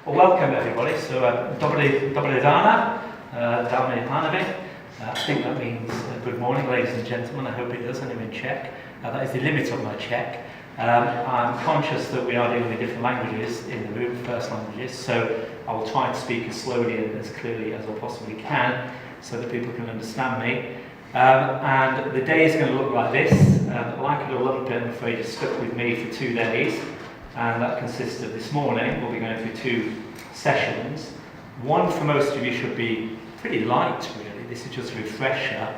Well, welcome everybody. So, Dobry dana, dámy a pánové. I think that means good morning, ladies and gentlemen. I hope it does, anyway in Czech. That is the limit of my Czech. I'm conscious that we are dealing with different languages in the room, first languages, so I will try and speak as slowly and as clearly as I possibly can so that people can understand me. And the day is going to look like this. Like it or lump it, I'm afraid it's stuck with me for 2 days. And that consists of this morning, we'll be going through 2 sessions. One for most of you should be pretty light, really. This is just a refresher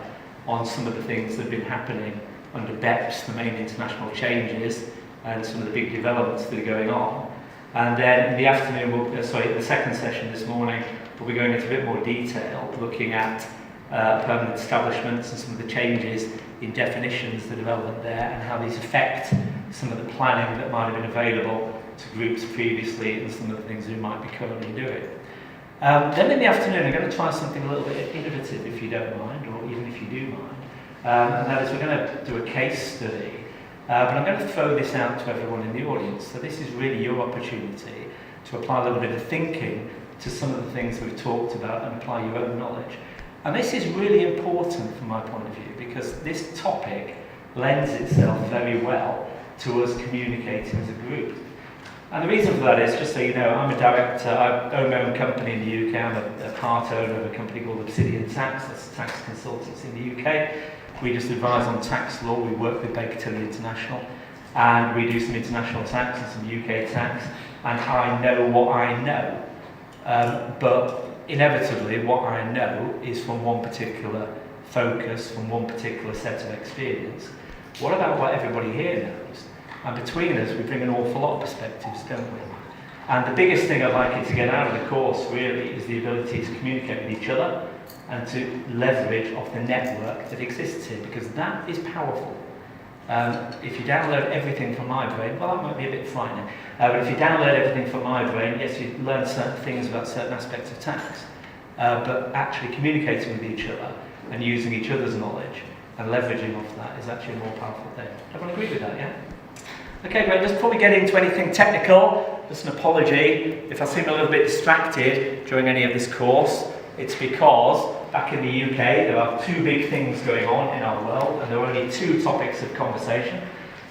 on some of the things that have been happening under BEPS, the main international changes, and some of the big developments that are going on. And then in the afternoon, the second session this morning, we'll be going into a bit more detail, looking at permanent establishments and some of the changes in definitions that are relevant there and how these affect some of the planning that might have been available to groups previously and some of the things we might be currently doing. Then in the afternoon I'm going to try something a little bit innovative if you don't mind, or even if you do mind, and that is we're going to do a case study, but I'm going to throw this out to everyone in the audience. So this is really your opportunity to apply a little bit of thinking to some of the things we've talked about and apply your own knowledge. And this is really important from my point of view because this topic lends itself very well to us communicating as a group. And the reason for that is, just so you know, I'm a director, I own my own company in the UK, I'm a part owner of a company called Obsidian Tax, that's tax consultants in the UK. We just advise on tax law, we work with Baker Tilly International, and we do some international tax and some UK tax, and I know what I know. But inevitably, what I know is from one particular focus, from one particular set of experience. What about what everybody here knows? And between us, we bring an awful lot of perspectives, don't we? And the biggest thing I'd like you to get out of the course, really, is the ability to communicate with each other and to leverage off the network that exists here, because that is powerful. If you download everything from my brain, well, that might be a bit frightening, but if you download everything from my brain, yes, you learn certain things about certain aspects of tax, but actually communicating with each other and using each other's knowledge and leveraging off that is actually a more powerful thing. Everyone agree with that, yeah? Okay, great. Just before we get into anything technical, just an apology if I seem a little bit distracted during any of this course. It's because back in the UK there are 2 big things going on in our world, and there are only 2 topics of conversation.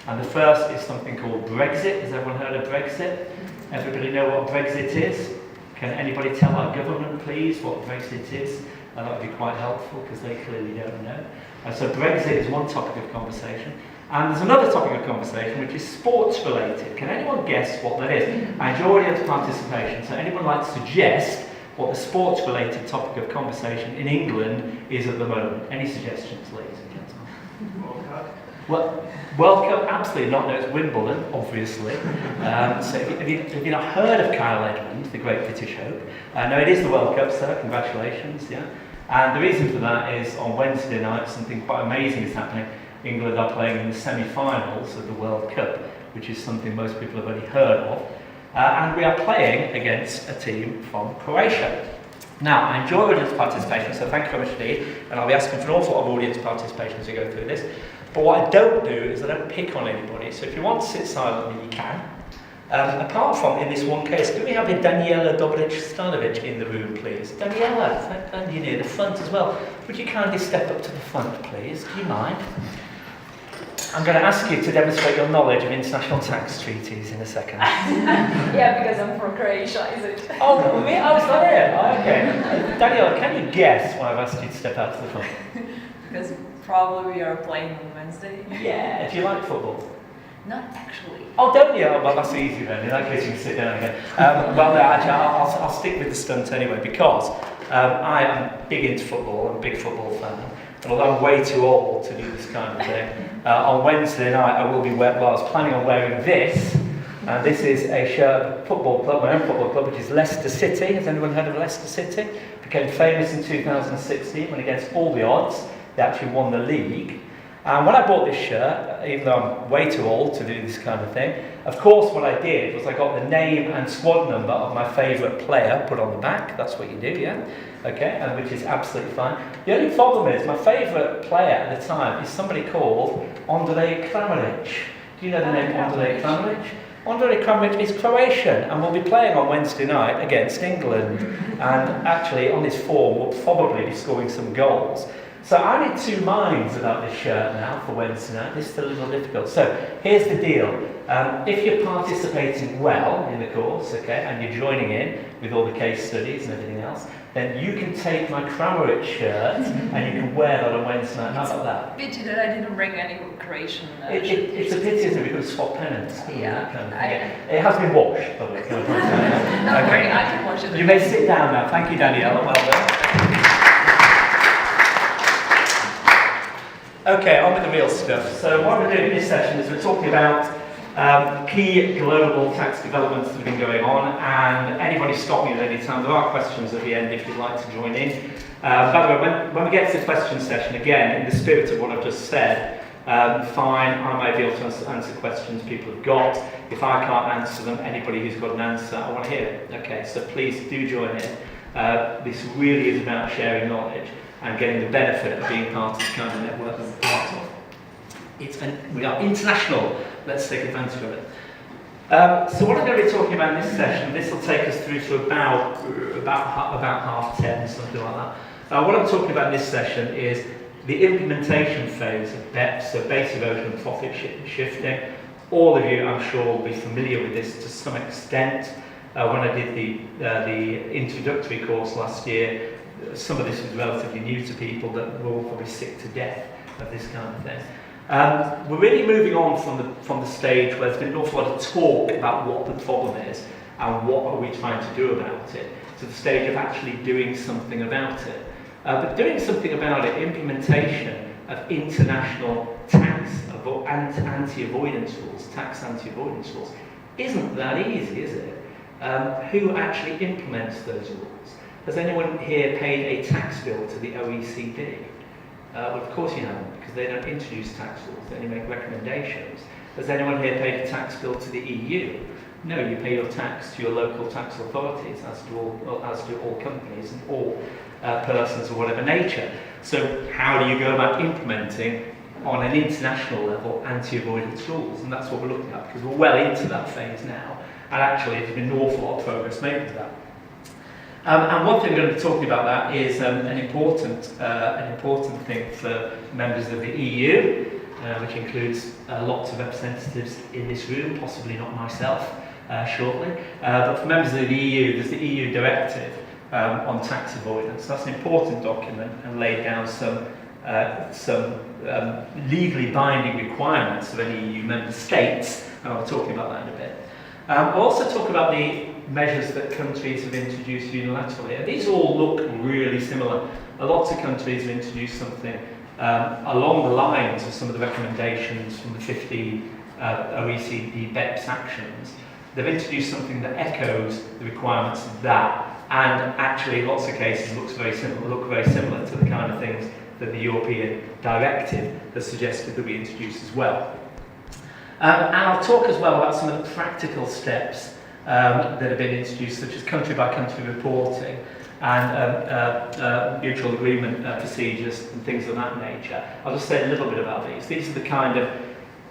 And the first is something called Brexit. Has everyone heard of Brexit? Everybody know what Brexit is? Can anybody tell our government, please, what Brexit is? That would be quite helpful because they clearly don't know. So Brexit is one topic of conversation. And there's another topic of conversation which is sports related. Can anyone guess what that is? I enjoy audience participation, so anyone like to suggest what the sports related topic of conversation in England is at the moment? Any suggestions, ladies and gentlemen? World Cup? Well, World Cup, absolutely not. No, it's Wimbledon, obviously. So have you not heard of Kyle Edmund, the great British hope? No, it is the World Cup, sir. Congratulations, yeah. And the reason for that is on Wednesday night, something quite amazing is happening. England are playing in the semi-finals of the World Cup, which is something most people have only heard of. And we are playing against a team from Croatia. Now, I enjoy audience participation, so thank you very much indeed. And I'll be asking for an awful lot of audience participation as we go through this. But what I don't do is I don't pick on anybody. So if you want to sit silently, you can. Apart from, in this one case, can we have a Daniela Dobric-Stanovic in the room, please? Daniela, and you near the front as well. Would you kindly step up to the front, please? Do you mind? I'm going to ask you to demonstrate your knowledge of international tax treaties in a second. Yeah, because I'm from Croatia, is it? Oh, me? Oh, sorry. Okay. Daniela, can you guess why I've asked you to step out to the front? Because probably we are playing on Wednesday. Yeah. Do you like football? Not actually. Oh, don't you? Oh, well, that's easy then. In that case, you can sit down again. Well, no, actually, I'll stick with the stunt anyway, because I am big into football. I'm a big football fan. And although I'm way too old to do this kind of thing, on Wednesday night I will be I was planning on wearing this. And this is a shirt of a football club, my own football club, which is Leicester City. Has anyone heard of Leicester City? Became famous in 2016 when, against all the odds, they actually won the league. And when I bought this shirt, even though I'm way too old to do this kind of thing, of course what I did was I got the name and squad number of my favourite player put on the back. That's what you do, yeah? Okay, and which is absolutely fine. The only problem is my favourite player at the time is somebody called Andrej Kramaric. Do you know the name Andrej Kramaric? Andrej Kramaric is Croatian and will be playing on Wednesday night against England. And actually, on his form, will probably be scoring some goals. So I'm in two minds about this shirt now for Wednesday night. This is a little difficult. So here's the deal. If you're participating well in the course, okay, and you're joining in with all the case studies and everything else, then you can take my Kramaric shirt and you can wear that on Wednesday night. How about that? Pity that I didn't bring any Croatian It's a pity, isn't it? Because swap pennants. Yeah. That kind of thing. It has been washed, by the way. Don't worry, I can wash it. You may sit down now. Thank you, Daniela. Well done. Okay, on with the real stuff. So what we're doing in this session is we're talking about key global tax developments that have been going on, and anybody stop me at any time. There are questions at the end if you'd like to join in. By the way, when we get to the question session, again, in the spirit of what I've just said, fine, I might be able to answer questions people have got. If I can't answer them, anybody who's got an answer, I want to hear it. Okay, so please do join in. This really is about sharing knowledge and getting the benefit of being part of the kind of network that we're part of. We are international. Let's take advantage of it. So what I'm going to be talking about in this session, this will take us through to about 10:30, something like that. What I'm talking about in this session is the implementation phase of BEPS, so base erosion and profit shifting. All of you, I'm sure, will be familiar with this to some extent. When I did the introductory course last year, some of this was relatively new to people that were all probably sick to death of this kind of thing. We're really moving on from the stage where there's been an awful lot of talk about what the problem is and what are we trying to do about it, to the stage of actually doing something about it. But doing something about it, implementation of international tax anti-avoidance rules, tax anti-avoidance rules, isn't that easy, is it? Who actually implements those rules? Has anyone here paid a tax bill to the OECD? Well, of course you haven't, because they don't introduce tax rules, they only make recommendations. Has anyone here paid a tax bill to the EU? No, you pay your tax to your local tax authorities, as do all companies and all persons of whatever nature. So how do you go about implementing, on an international level, anti-avoidance rules? And that's what we're looking at, because we're well into that phase now. And actually, there's been an awful lot of progress made with that. And one thing we're going to be talking about that is an important thing for members of the EU, which includes lots of representatives in this room, possibly not myself shortly. But for members of the EU, there's the EU Directive on tax avoidance. That's an important document and laid down some legally binding requirements of any EU member states, and I'll be talking about that in a bit. I'll also talk about the measures that countries have introduced unilaterally. And these all look really similar. Lots of countries have introduced something along the lines of some of the recommendations from the 50 OECD BEPS actions. They've introduced something that echoes the requirements of that, and actually in lots of cases look very similar to the kind of things that the European directive has suggested that we introduce as well. And I'll talk as well about some of the practical steps that have been introduced, such as country-by-country reporting and mutual agreement procedures and things of that nature. I'll just say a little bit about these. These are the kind of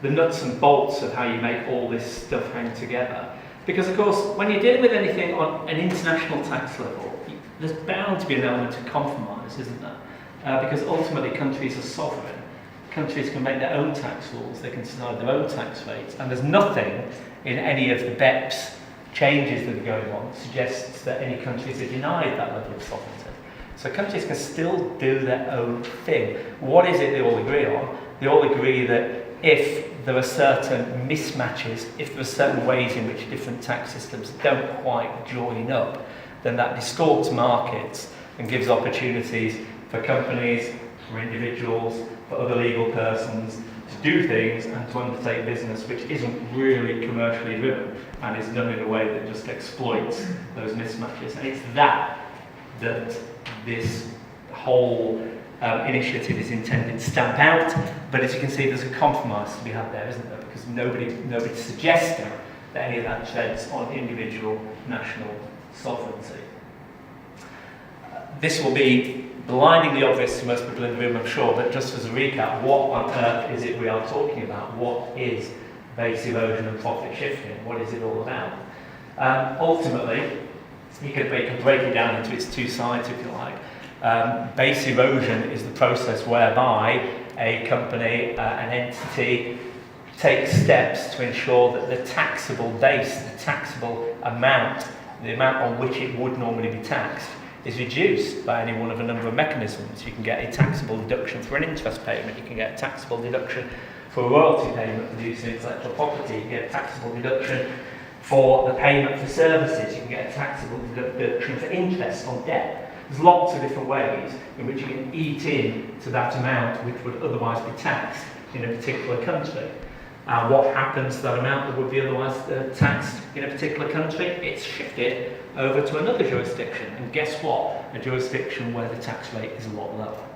the nuts and bolts of how you make all this stuff hang together. Because, of course, when you're dealing with anything on an international tax level, there's bound to be an element of compromise, isn't there? Because ultimately countries are sovereign. Countries can make their own tax rules, they can decide their own tax rates, and there's nothing in any of the BEPS changes that are going on that suggests that any countries are denied that level of sovereignty. So countries can still do their own thing. What is it they all agree on? They all agree that if there are certain mismatches, if there are certain ways in which different tax systems don't quite join up, then that distorts markets and gives opportunities for companies, for individuals, for other legal persons to do things and to undertake business which isn't really commercially driven and is done in a way that just exploits those mismatches. And it's that this whole initiative is intended to stamp out. But as you can see, there's a compromise to be had there, isn't there? Because nobody's suggesting that any of that treads on individual national sovereignty. This will be blindingly obvious to most people in the room, I'm sure, but just as a recap, what on earth is it we are talking about? What is base erosion and profit shifting. What is it all about? Ultimately, you can break it down into its two sides, if you like. Base erosion is the process whereby a company, an entity, takes steps to ensure that the taxable base, the taxable amount, the amount on which it would normally be taxed, is reduced by any one of a number of mechanisms. You can get a taxable deduction for an interest payment, you can get a taxable deduction for a royalty payment for the use of intellectual property, you can get a taxable deduction for the payment for services, you can get a taxable deduction for interest on debt. There's lots of different ways in which you can eat in to that amount which would otherwise be taxed in a particular country. What happens to that amount that would be otherwise taxed in a particular country? It's shifted over to another jurisdiction. And guess what? A jurisdiction where the tax rate is a lot lower.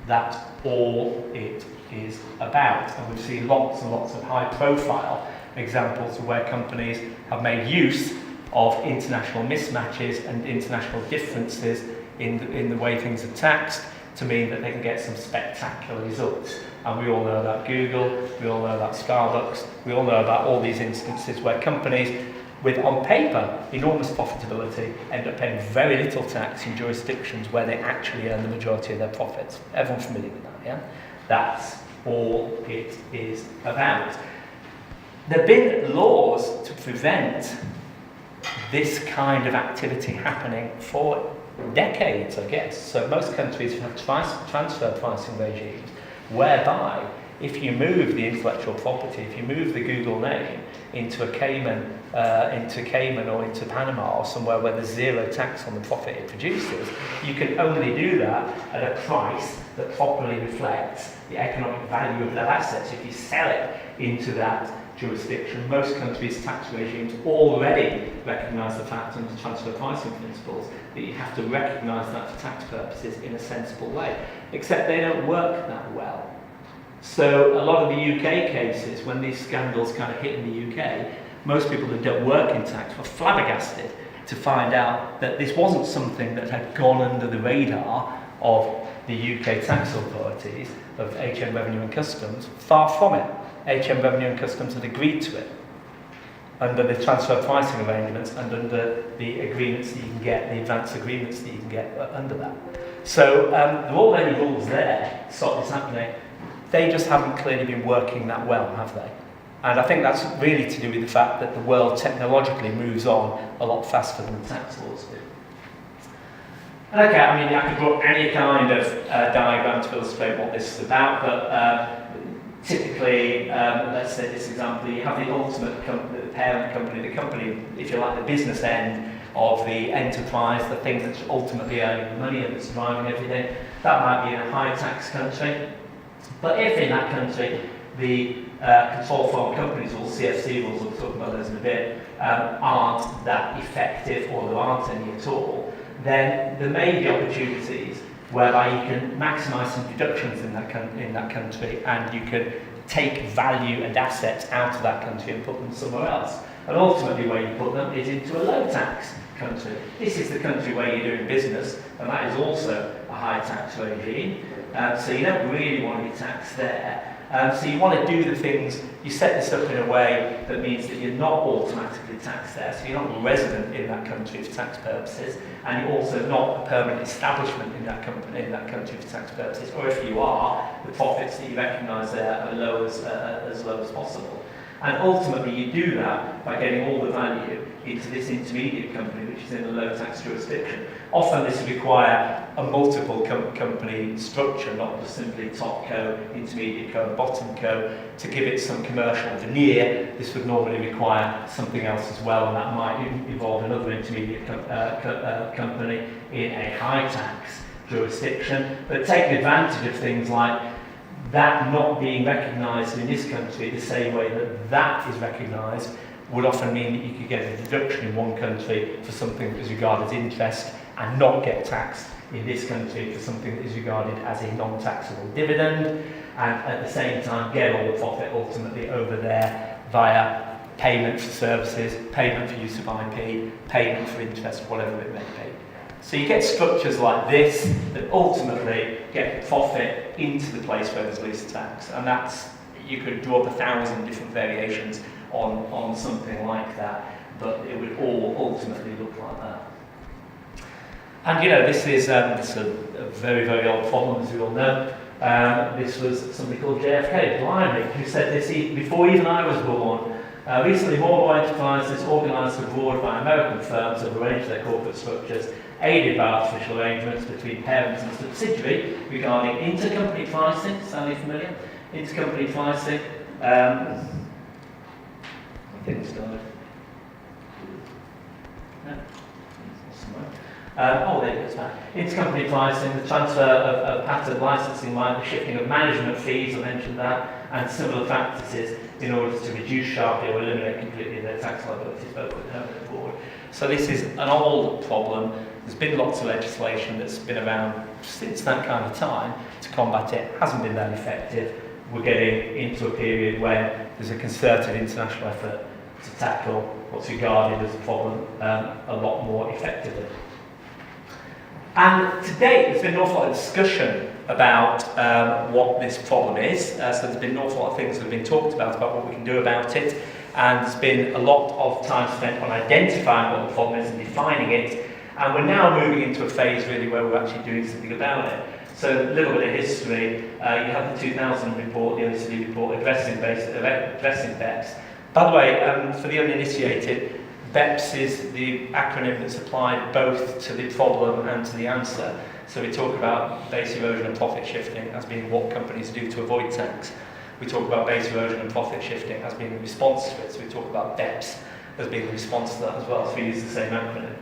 That's all it is about. And we've seen lots and lots of high-profile examples of where companies have made use of international mismatches and international differences in the way things are taxed to mean that they can get some spectacular results. And we all know about Google, we all know about Starbucks, we all know about all these instances where companies with, on paper, enormous profitability end up paying very little tax in jurisdictions where they actually earn the majority of their profits. Everyone familiar with that, yeah? That's all it is about. There have been laws to prevent this kind of activity happening for decades, I guess. So most countries have transfer pricing regimes whereby if you move the intellectual property, if you move the Google name into Cayman or into Panama or somewhere where there's zero tax on the profit it produces, you can only do that at a price that properly reflects the economic value of that asset. So if you sell it into that jurisdiction, most countries' tax regimes already recognise the fact under transfer pricing principles that you have to recognise that for tax purposes in a sensible way, except they don't work that well. So a lot of the UK cases, when these scandals kind of hit in the UK, most people that don't work in tax were flabbergasted to find out that this wasn't something that had gone under the radar of the UK tax authorities, of HM Revenue and Customs. Far from it. HM Revenue and Customs had agreed to it under the transfer pricing arrangements and under the agreements that you can get, the advance agreements that you can get under that. So there are already rules there to stop this happening. They just haven't clearly been working that well, have they? And I think that's really to do with the fact that the world technologically moves on a lot faster than the tax laws do. And okay, I mean, I could draw any kind of diagram to illustrate what this is about, but typically, let's say this example, you have the ultimate company, the parent company, the company, if you like, the business end of the enterprise, the thing that's ultimately earning the money and that's driving everything. That might be in a high tax country. But if in that country the control foreign companies, or CFC rules, we'll talk about those in a bit, aren't that effective, or there aren't any at all, then there may be opportunities whereby you can maximise some deductions in that country, and you can take value and assets out of that country and put them somewhere else. And ultimately where you put them is into a low tax country. This is the country where you're doing business, and that is also a high tax regime. So you don't really want to be taxed there. So you want to do the things, you set this up in a way that means that you're not automatically taxed there, so you're not a resident in that country for tax purposes, and you're also not a permanent establishment in that country for tax purposes, or if you are, the profits that you recognise there are as low as possible. And ultimately you do that by getting all the value into this intermediate company which is in a low tax jurisdiction. Often this would require a multiple company structure, not just simply top co, intermediate co and bottom co, to give it some commercial veneer. This would normally require something else as well, and that might involve another intermediate company in a high tax jurisdiction, but taking advantage of things like that not being recognised in this country the same way that that is recognised would often mean that you could get a deduction in one country for something that is regarded as interest and not get taxed in this country for something that is regarded as a non-taxable dividend, and at the same time get all the profit ultimately over there via payment for services, payment for use of IP, payment for interest, whatever it may be. So you get structures like this that ultimately get the profit into the place where there's least tax, and that's you could draw up 1,000 different variations on something like that, but it would all ultimately look like that. And this is a very, very old problem, as we all know. This was somebody called JFK, blimey, who said this before even I was born. Recently, mobile enterprises organised abroad by American firms have arranged their corporate structures, aided by artificial arrangements between parents and subsidiary regarding intercompany pricing. Sound familiar? Intercompany pricing. I think it's done. No. There it goes back. Intercompany pricing, the transfer of patent licensing, the shifting of management fees, I mentioned that, and similar practices in order to reduce sharply or eliminate completely their tax liabilities, both at home and abroad. So this is an old problem. There's been lots of legislation that's been around since that kind of time to combat it. It hasn't been that effective. We're getting into a period when there's a concerted international effort to tackle what's regarded as a problem a lot more effectively. And to date, there's been an awful lot of discussion about what this problem is. So there's been an awful lot of things that have been talked about what we can do about it. And there's been a lot of time spent on identifying what the problem is and defining it. And we're now moving into a phase really where we're actually doing something about it. So a little bit of history. You have the 2000 report, the OECD report, addressing BEPS. By the way, for the uninitiated, BEPS is the acronym that's applied both to the problem and to the answer. So we talk about base erosion and profit shifting as being what companies do to avoid tax. We talk about base erosion and profit shifting as being the response to it. So we talk about BEPS as being the response to that as well. So we use the same acronym.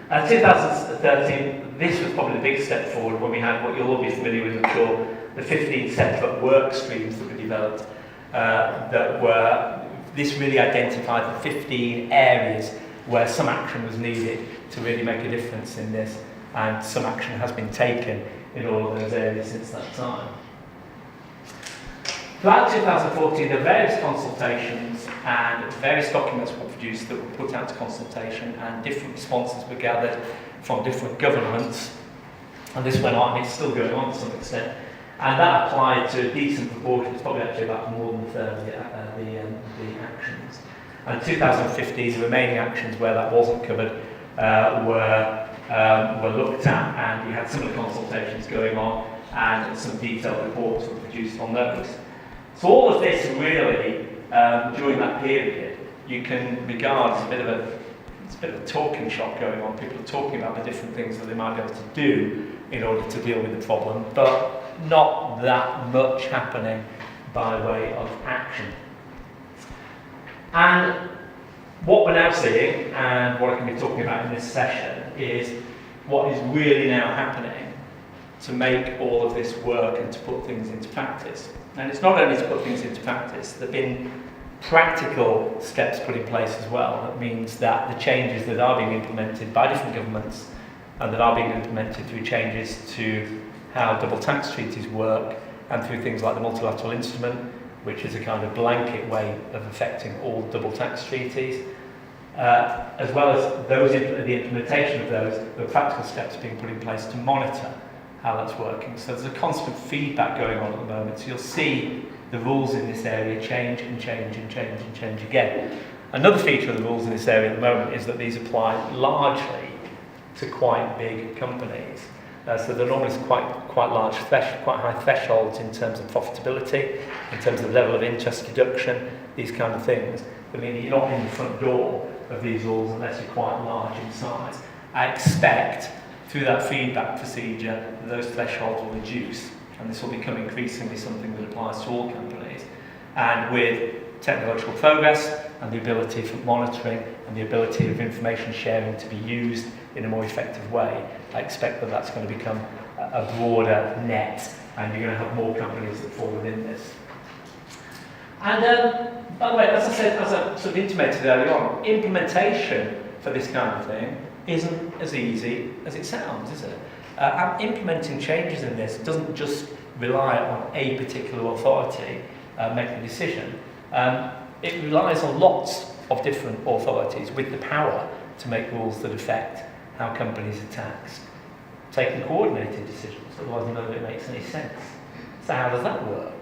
2013, this was probably the big step forward when we had what you'll all be familiar with, I'm sure, the 15 separate work streams that were developed this really identified the 15 areas where some action was needed to really make a difference in this, and some action has been taken in all of those areas since that time. Throughout 2014, there were various consultations and various documents were produced that were put out to consultation, and different responses were gathered from different governments, and this went on, and it's still going on to some extent. And that applied to a decent proportion, it's probably actually about more than a third of the actions. And 2015, the remaining actions where that wasn't covered were looked at, and we had similar consultations going on, and some detailed reports were produced on those. So all of this really, during that period, you can regard as a bit of a talking shop going on. People are talking about the different things that they might be able to do in order to deal with the problem, but not that much happening by way of action. And what we're now seeing, and what I can be talking about in this session, is what is really now happening to make all of this work and to put things into practice. And it's not only to put things into practice, there have been practical steps put in place as well. That means that the changes that are being implemented by different governments and that are being implemented through changes to how double tax treaties work and through things like the multilateral instrument, which is a kind of blanket way of affecting all double tax treaties, as well as the implementation of those, the practical steps being put in place to monitor how that's working. So there's a constant feedback going on at the moment. So you'll see the rules in this area change and change and change and change again. Another feature of the rules in this area at the moment is that these apply largely to quite big companies. So they're normally quite large, quite high thresholds in terms of profitability, in terms of level of interest deduction, these kind of things. I mean, you're not in the front door of these rules unless you're quite large in size. I expect through that feedback procedure that those thresholds will reduce, and this will become increasingly something that applies to all companies. And with technological progress and the ability for monitoring and the ability of information sharing to be used in a more effective way, I expect that that's going to become a broader net, and you're going to have more companies that fall within this. And by the way, as I said, as I sort of intimated earlier on, implementation for this kind of thing isn't as easy as it sounds, is it? And implementing changes in this doesn't just rely on a particular authority making a decision. It relies on lots of different authorities with the power to make rules that affect how companies are taxed, taking coordinated decisions, otherwise none of it makes any sense. So how does that work?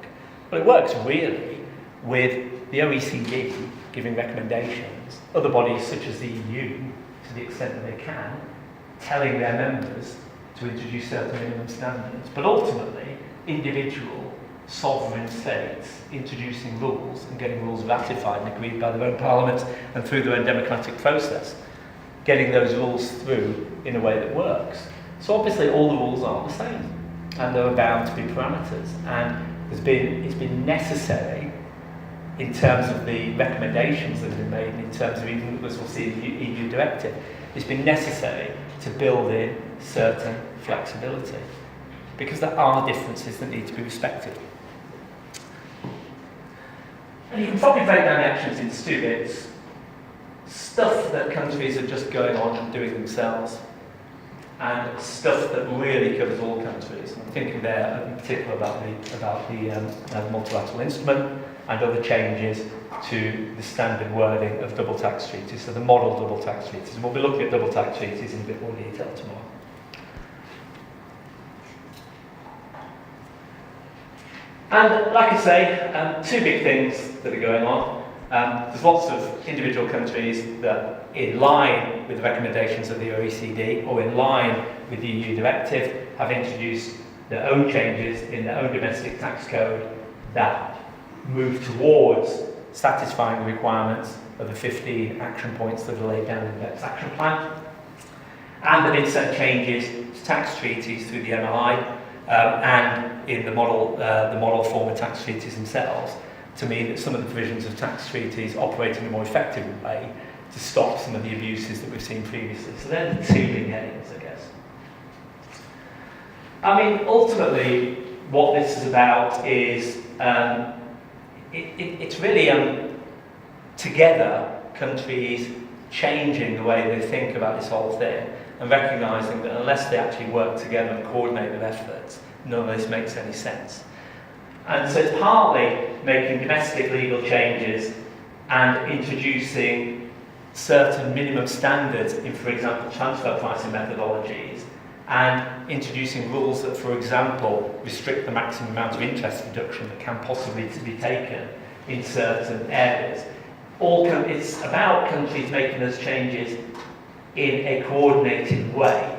Well, it works really with the OECD giving recommendations, other bodies such as the EU, to the extent that they can, telling their members to introduce certain minimum standards, but ultimately individual sovereign states introducing rules and getting rules ratified and agreed by their own parliaments and through their own democratic process, getting those rules through in a way that works. So obviously all the rules aren't the same, and there are bound to be parameters, and it's been necessary in terms of the recommendations that have been made, in terms of even, as we'll see in the EU directive, it's been necessary to build in certain flexibility, because there are differences that need to be respected. And you can probably break down the actions into two bits. Stuff that countries are just going on and doing themselves, and stuff that really covers all countries. And I'm thinking there in particular about the multilateral instrument and other changes to the standard wording of double tax treaties, so the model double tax treaties. And we'll be looking at double tax treaties in a bit more detail tomorrow. And like I say, two big things that are going on. There's lots of individual countries that, in line with the recommendations of the OECD or in line with the EU directive, have introduced their own changes in their own domestic tax code that move towards satisfying the requirements of the 15 action points that are laid down in the BEPS action plan. And there have been certain changes to tax treaties through the MLI and in the model form of tax treaties themselves, to mean that some of the provisions of tax treaties operate in a more effective way to stop some of the abuses that we've seen previously. So they're the two big headings, I guess. I mean, ultimately, what this is about is it's really together countries changing the way they think about this whole thing and recognising that unless they actually work together and coordinate their efforts, none of this makes any sense. And so it's partly making domestic legal changes and introducing certain minimum standards in, for example, transfer pricing methodologies, and introducing rules that, for example, restrict the maximum amount of interest deduction that can possibly be taken in certain areas. It's about countries making those changes in a coordinated way.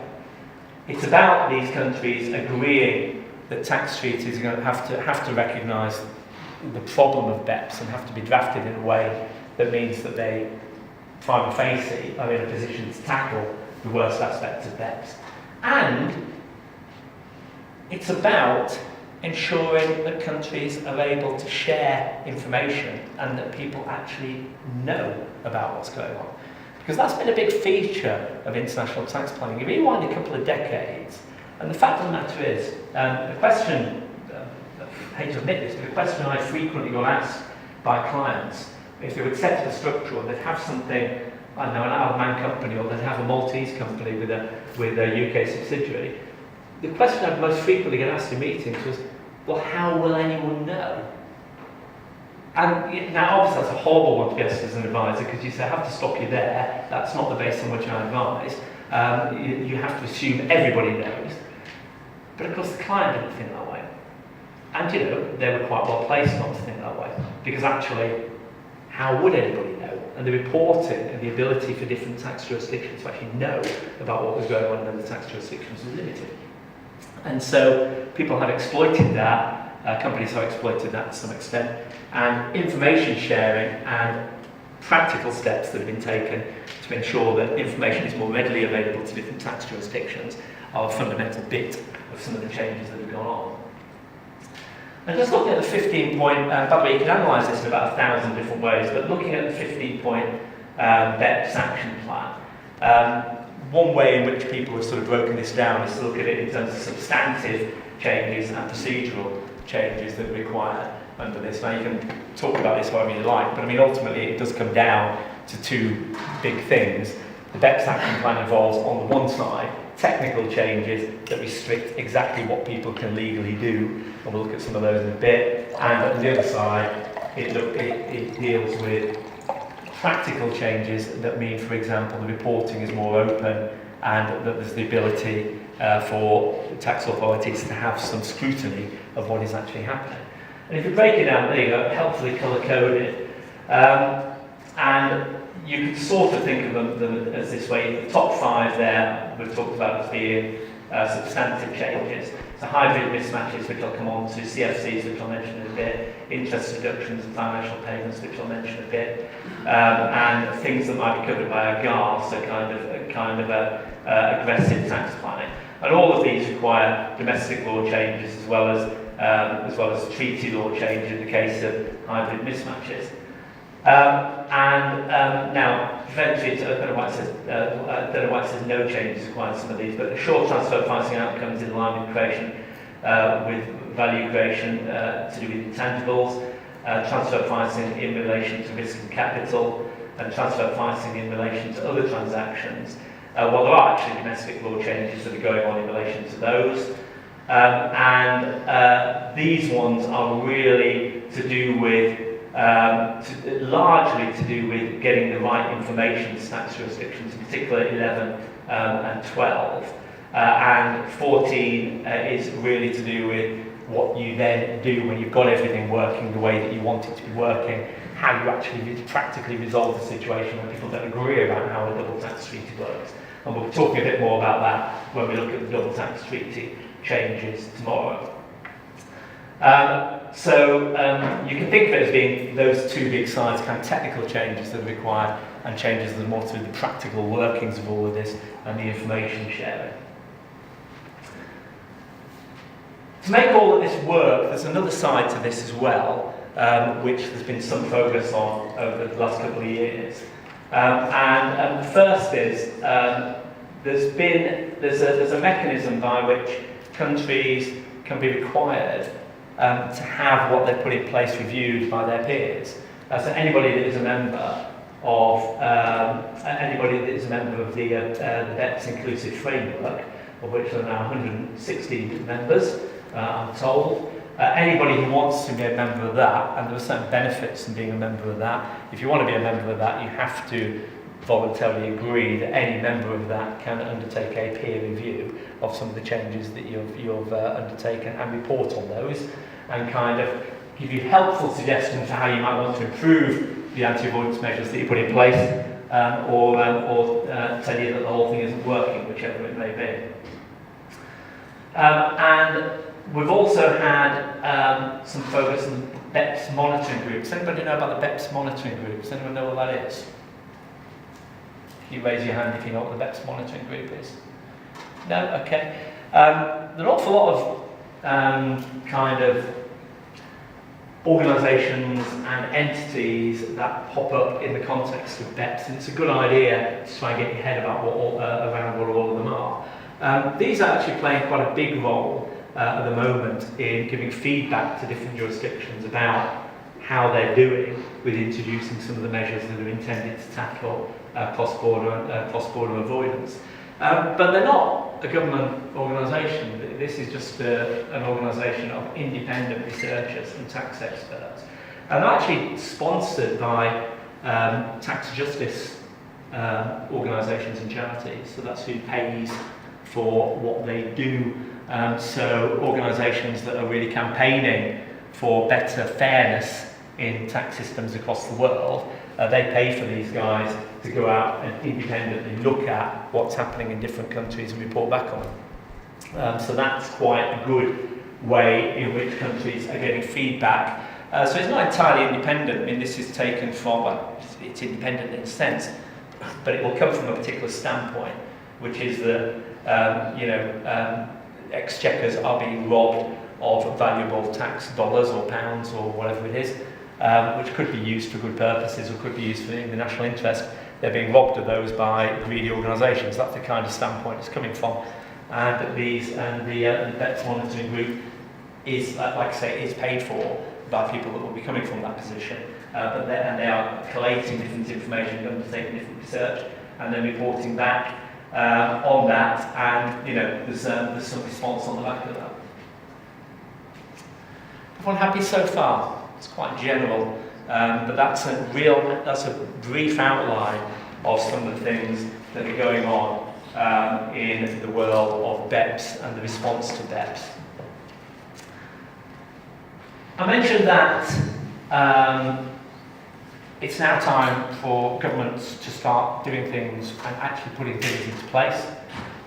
It's about these countries agreeing that tax treaties are going to have to recognise the problem of BEPS and have to be drafted in a way that means that they, prima facie, are in a position to tackle the worst aspects of BEPS. And it's about ensuring that countries are able to share information and that people actually know about what's going on. Because that's been a big feature of international tax planning. You rewind a couple of decades, and the fact of the matter is, the question, I hate to admit this, but the question I frequently got asked by clients, if they would set up a structure or they'd have something, I don't know, an Isle-of-Man company, or they'd have a Maltese company with a UK subsidiary, the question I'd most frequently get asked in meetings was, well, how will anyone know? And now, obviously, that's a horrible one to get as an advisor, because you say, I have to stop you there. That's not the base on which I advise. You have to assume everybody knows. But of course, the client didn't think that way. And they were quite well placed not to think that way. Because actually, how would anybody know? And the reporting and the ability for different tax jurisdictions to actually know about what was going on in other tax jurisdictions was limited. And so people have exploited that. Companies have exploited that to some extent, and information sharing and practical steps that have been taken to ensure that information is more readily available to different tax jurisdictions are a fundamental bit of some of the changes that have gone on. And just looking at the 15-point, by the way, you can analyse this in about 1,000 different ways, but looking at the 15-point BEPS action plan, one way in which people have sort of broken this down is to look at it in terms of substantive changes and procedural changes that are required under this. Now, you can talk about this however you like, but I mean, ultimately it does come down to two big things. The BEPS action plan involves, on the one side, technical changes that restrict exactly what people can legally do, and we'll look at some of those in a bit, and on the other side, it deals with practical changes that mean, for example, the reporting is more open and that there's the ability for tax authorities to have some scrutiny of what is actually happening. And if you break it down, there you go, helpfully colour-coded. And you can sort of think of them as this way. The top 5 there, we've talked about as being substantive changes. So hybrid mismatches, which I'll come on to, CFCs, which I'll mention in a bit, interest reductions and financial payments, which I'll mention a bit, and things that might be covered by a GAR, so kind of aggressive tax planning. And all of these require domestic law changes as well as treaty law change in the case of hybrid mismatches. Now, eventually, I don't know why it says no changes required in some of these, but short transfer pricing outcomes in line with creation, with value creation to do with intangibles, transfer pricing in relation to risk and capital, and transfer pricing in relation to other transactions. Well, there are actually domestic law changes that are going on in relation to those. These ones are really to do with largely to do with getting the right information to tax jurisdictions, in particular 11 and 12. And 14 is really to do with what you then do when you've got everything working the way that you want it to be working, how you actually practically resolve the situation when people don't agree about how a double tax treaty works. And we'll be talking a bit more about that when we look at the double tax treaty changes tomorrow. You can think of it as being those 2 big sides, kind of technical changes that are required and changes that are more to the practical workings of all of this and the information sharing. To make all of this work, there's another side to this as well, which there's been some focus on over the last couple of years. The first is there's a mechanism by which countries can be required to have what they put in place reviewed by their peers. So anybody that is a member of the BEPS Inclusive Framework, of which there are now 160 members, I'm told. Anybody who wants to be a member of that, and there are certain benefits in being a member of that. If you want to be a member of that, you have to voluntarily agree that any member of that can undertake a peer review of some of the changes that you've undertaken and report on those, and kind of give you helpful suggestions for how you might want to improve the anti-avoidance measures that you put in place, or tell you that the whole thing isn't working, whichever it may be. And we've also had some focus on BEPS monitoring groups. Anybody know about the BEPS monitoring groups? Anyone know what that is? You raise your hand if you know what the BEPS monitoring group is. No? Okay. There are an awful lot of kind of organisations and entities that pop up in the context of BEPS, and it's a good idea to try and get your head about around what all of them are. These are actually playing quite a big role at the moment in giving feedback to different jurisdictions about how they're doing with introducing some of the measures that are intended to tackle cross-border avoidance. But they're not a government organisation. This is just an organisation of independent researchers and tax experts. And they're actually sponsored by tax justice organisations and charities. So that's who pays for what they do. So organisations that are really campaigning for better fairness in tax systems across the world, they pay for these guys to go out and independently look at what's happening in different countries and report back on them. So that's quite a good way in which countries are getting feedback. So it's not entirely independent. I mean, this is taken from, well, it's independent in a sense, but it will come from a particular standpoint, which is that, exchequers are being robbed of valuable tax dollars or pounds or whatever it is, which could be used for good purposes or could be used for the national interest. They're being robbed of those by greedy organisations. That's the kind of standpoint it's coming from. And the BEPS monitoring group is, like I say, is paid for by people that will be coming from that position. But they are collating different information, undertaking different research, and then reporting back on that. And there's some response on the back of that. Everyone happy so far? It's quite general, but that's a brief outline of some of the things that are going on in the world of BEPS and the response to BEPS. I mentioned that it's now time for governments to start doing things and actually putting things into place.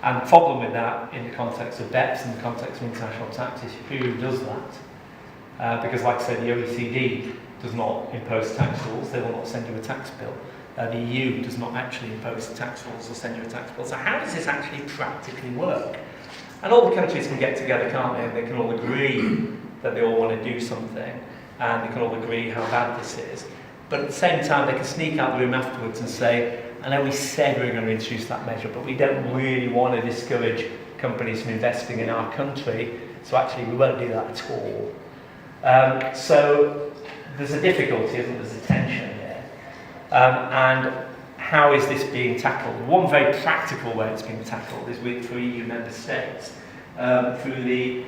And the problem with that in the context of BEPS, in the context of international tax, is who does that? Because like I said, the OECD does not impose tax rules, they will not send you a tax bill. The EU does not actually impose tax rules or send you a tax bill. So how does this actually practically work? And all the countries can get together, can't they? And they can all agree that they all want to do something, and they can all agree how bad this is. But at the same time, they can sneak out the room afterwards and say, I know we said we were going to introduce that measure, but we don't really want to discourage companies from investing in our country, so actually we won't do that at all. So there's a difficulty, isn't there? There's a tension here. And how is this being tackled? One very practical way it's being tackled is through EU member states, through the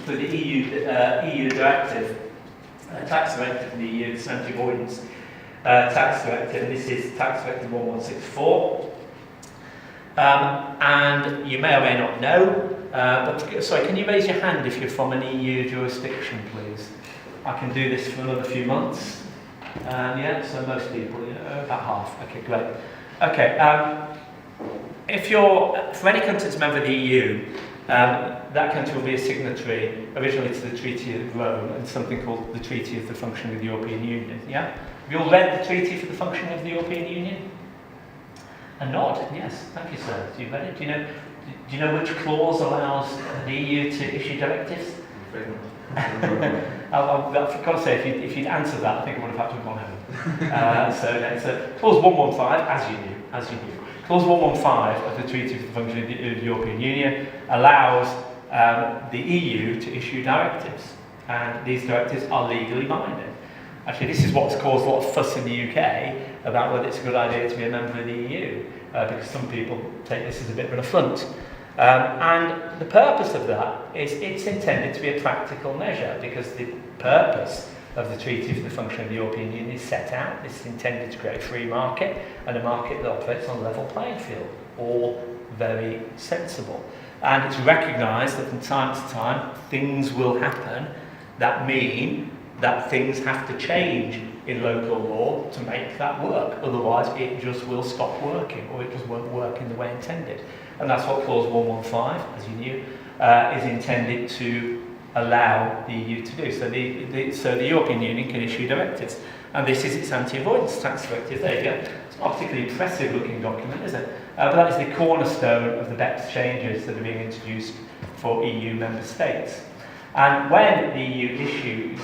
EU directive, tax directive in the EU, the anti-avoidance tax directive. This is tax directive 1164. And you may or may not know, but sorry, can you raise your hand if you're from an EU jurisdiction, please? I can do this for another few months. Yeah, so most people, about half. Okay, great. Okay, if you're from any country that's a member of the EU, that country will be a signatory originally to the Treaty of Rome and something called the Treaty of the Functioning of the European Union. Yeah? Have you all read the Treaty for the Functioning of the European Union? A nod, yes, thank you, sir. So you've read it. Do you know which clause allows the EU to issue directives? I've got to say, if you'd answered that, I think I would have had to have gone home. So clause 115, as you knew. Clause 115 of the Treaty for the Functioning of the European Union allows the EU to issue directives, and these directives are legally binding. Actually, this is what's caused a lot of fuss in the UK about whether it's a good idea to be a member of the EU, because some people take this as a bit of an affront. And the purpose of that is it's intended to be a practical measure, because the purpose of the Treaty for the Functioning of the European Union is set out. It's intended to create a free market and a market that operates on a level playing field. All very sensible. And it's recognised that from time to time things will happen that mean that things have to change in local law to make that work. Otherwise it just will stop working, or it just won't work in the way intended. And that's what clause 115, as you knew, is intended to allow the EU to do. So the European Union can issue directives. And this is its anti-avoidance tax directive. There you go. It's not a particularly impressive looking document, is it? But that is the cornerstone of the BEPS changes that are being introduced for EU member states. And when the EU issues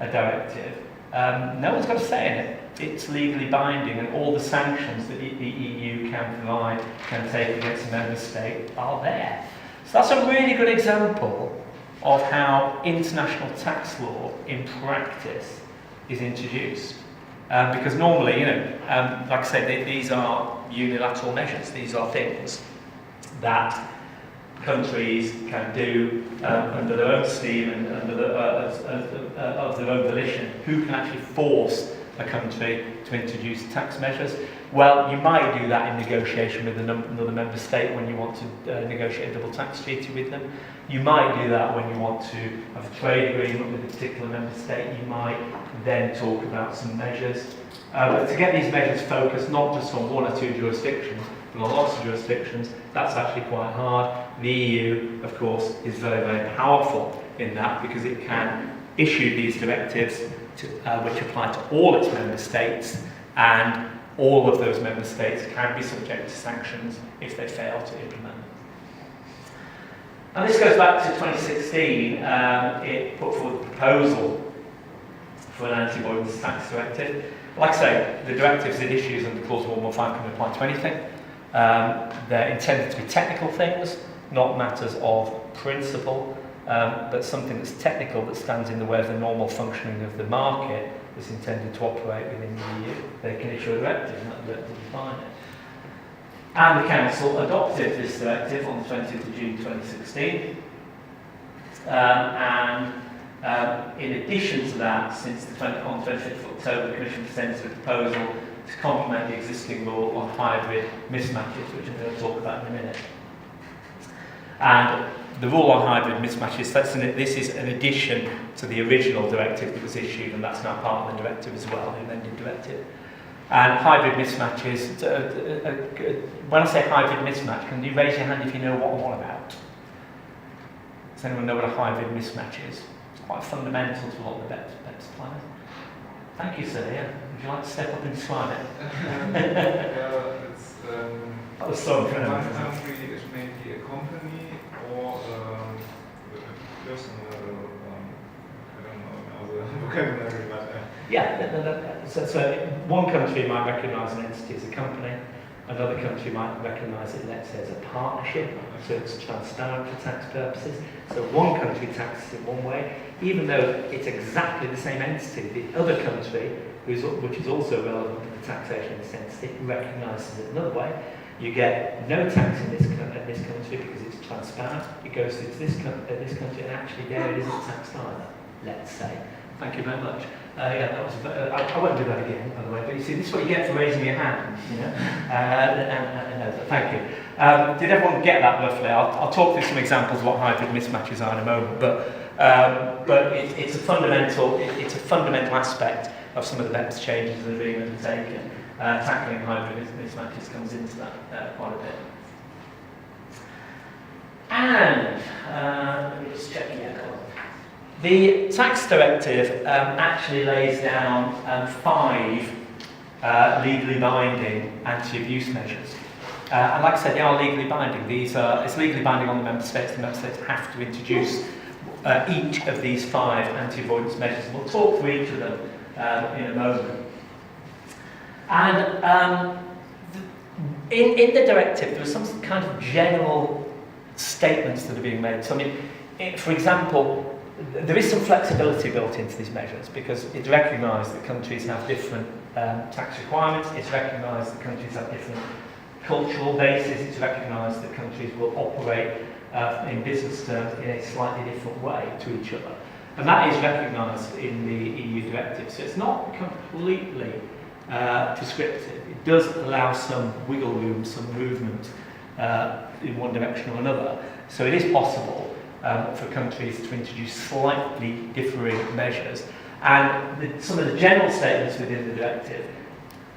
a directive, no one's got a say in it. It's legally binding, and all the sanctions that the EU can provide, can take against a member state are there. So that's a really good example of how international tax law in practice is introduced. Because normally, like I said, these are unilateral measures. These are things that countries can do under their own steam and under of their own volition. Who can actually force a country to introduce tax measures? Well, you might do that in negotiation with another member state when you want to negotiate a double tax treaty with them. You might do that when you want to have a trade agreement with a particular member state. You might then talk about some measures. But to get these measures focused not just on one or two jurisdictions, but on lots of jurisdictions, that's actually quite hard. The EU, of course, is very, very powerful in that, because it can issue these directives which apply to all its member states, and all of those member states can be subject to sanctions if they fail to implement. And this goes back to 2016. It put forward a proposal for an anti-avoidance tax directive. Like I say, the directives it issues under clause 115 can apply to anything. They're intended to be technical things, not matters of principle, but something that's technical that stands in the way of the normal functioning of the market that's intended to operate within the EU. They can issue a directive, and that directive will define it. And the Council adopted this directive on the 20th of June 2016. In addition to that, since on the 25th of October, the Commission presented a proposal to complement the existing law on hybrid mismatches, which I'm going to talk about in a minute. And the rule on hybrid mismatches, this is an addition to the original directive that was issued, and that's now part of the directive as well, the amended directive. And hybrid mismatches, when I say hybrid mismatch, can you raise your hand if you know what I'm on about? Does anyone know what a hybrid mismatch is? It's quite fundamental to a lot of the BEPS planners. Thank you, sir. Yeah. Would you like to step up and describe it? It's That was so one incredible. country is maybe a company or a personal, I don't know now the vocabulary, but Yeah, so one country might recognise an entity as a company, another country might recognise it, let's say, as a partnership, so it's transparent for tax purposes. So one country taxes in one way, even though it's exactly the same entity, the other country, which is also relevant to the taxation of this entity, recognises it another way. You get no tax in this country because it's transparent. It goes to this country, and actually there it isn't taxed either, let's say. Thank you very much. Yeah, that was. I won't do that again, by the way. But you see, this is what you get for raising your hand. You know. No, thank you. Did everyone get that roughly? I'll talk through some examples of what hybrid mismatches are in a moment. But it's a fundamental aspect of some of the BEPS changes that are being undertaken. Tackling hybrid mismatches comes into that quite a bit. And let me just check here. The tax directive actually lays down 5 legally binding anti-abuse measures. And like I said, they are legally binding. It's legally binding on the member states. The member states have to introduce each of these 5 anti-avoidance measures. And we'll talk through each of them in a moment. And in the directive, there are some kind of general statements that are being made. So, I mean, for example, there is some flexibility built into these measures because it's recognised that countries have different tax requirements, it's recognised that countries have different cultural bases, it's recognised that countries will operate in business terms in a slightly different way to each other. And that is recognised in the EU directive. So it's not completely prescriptive. It does allow some wiggle room, some movement in one direction or another. So it is possible for countries to introduce slightly differing measures. And some of the general statements within the directive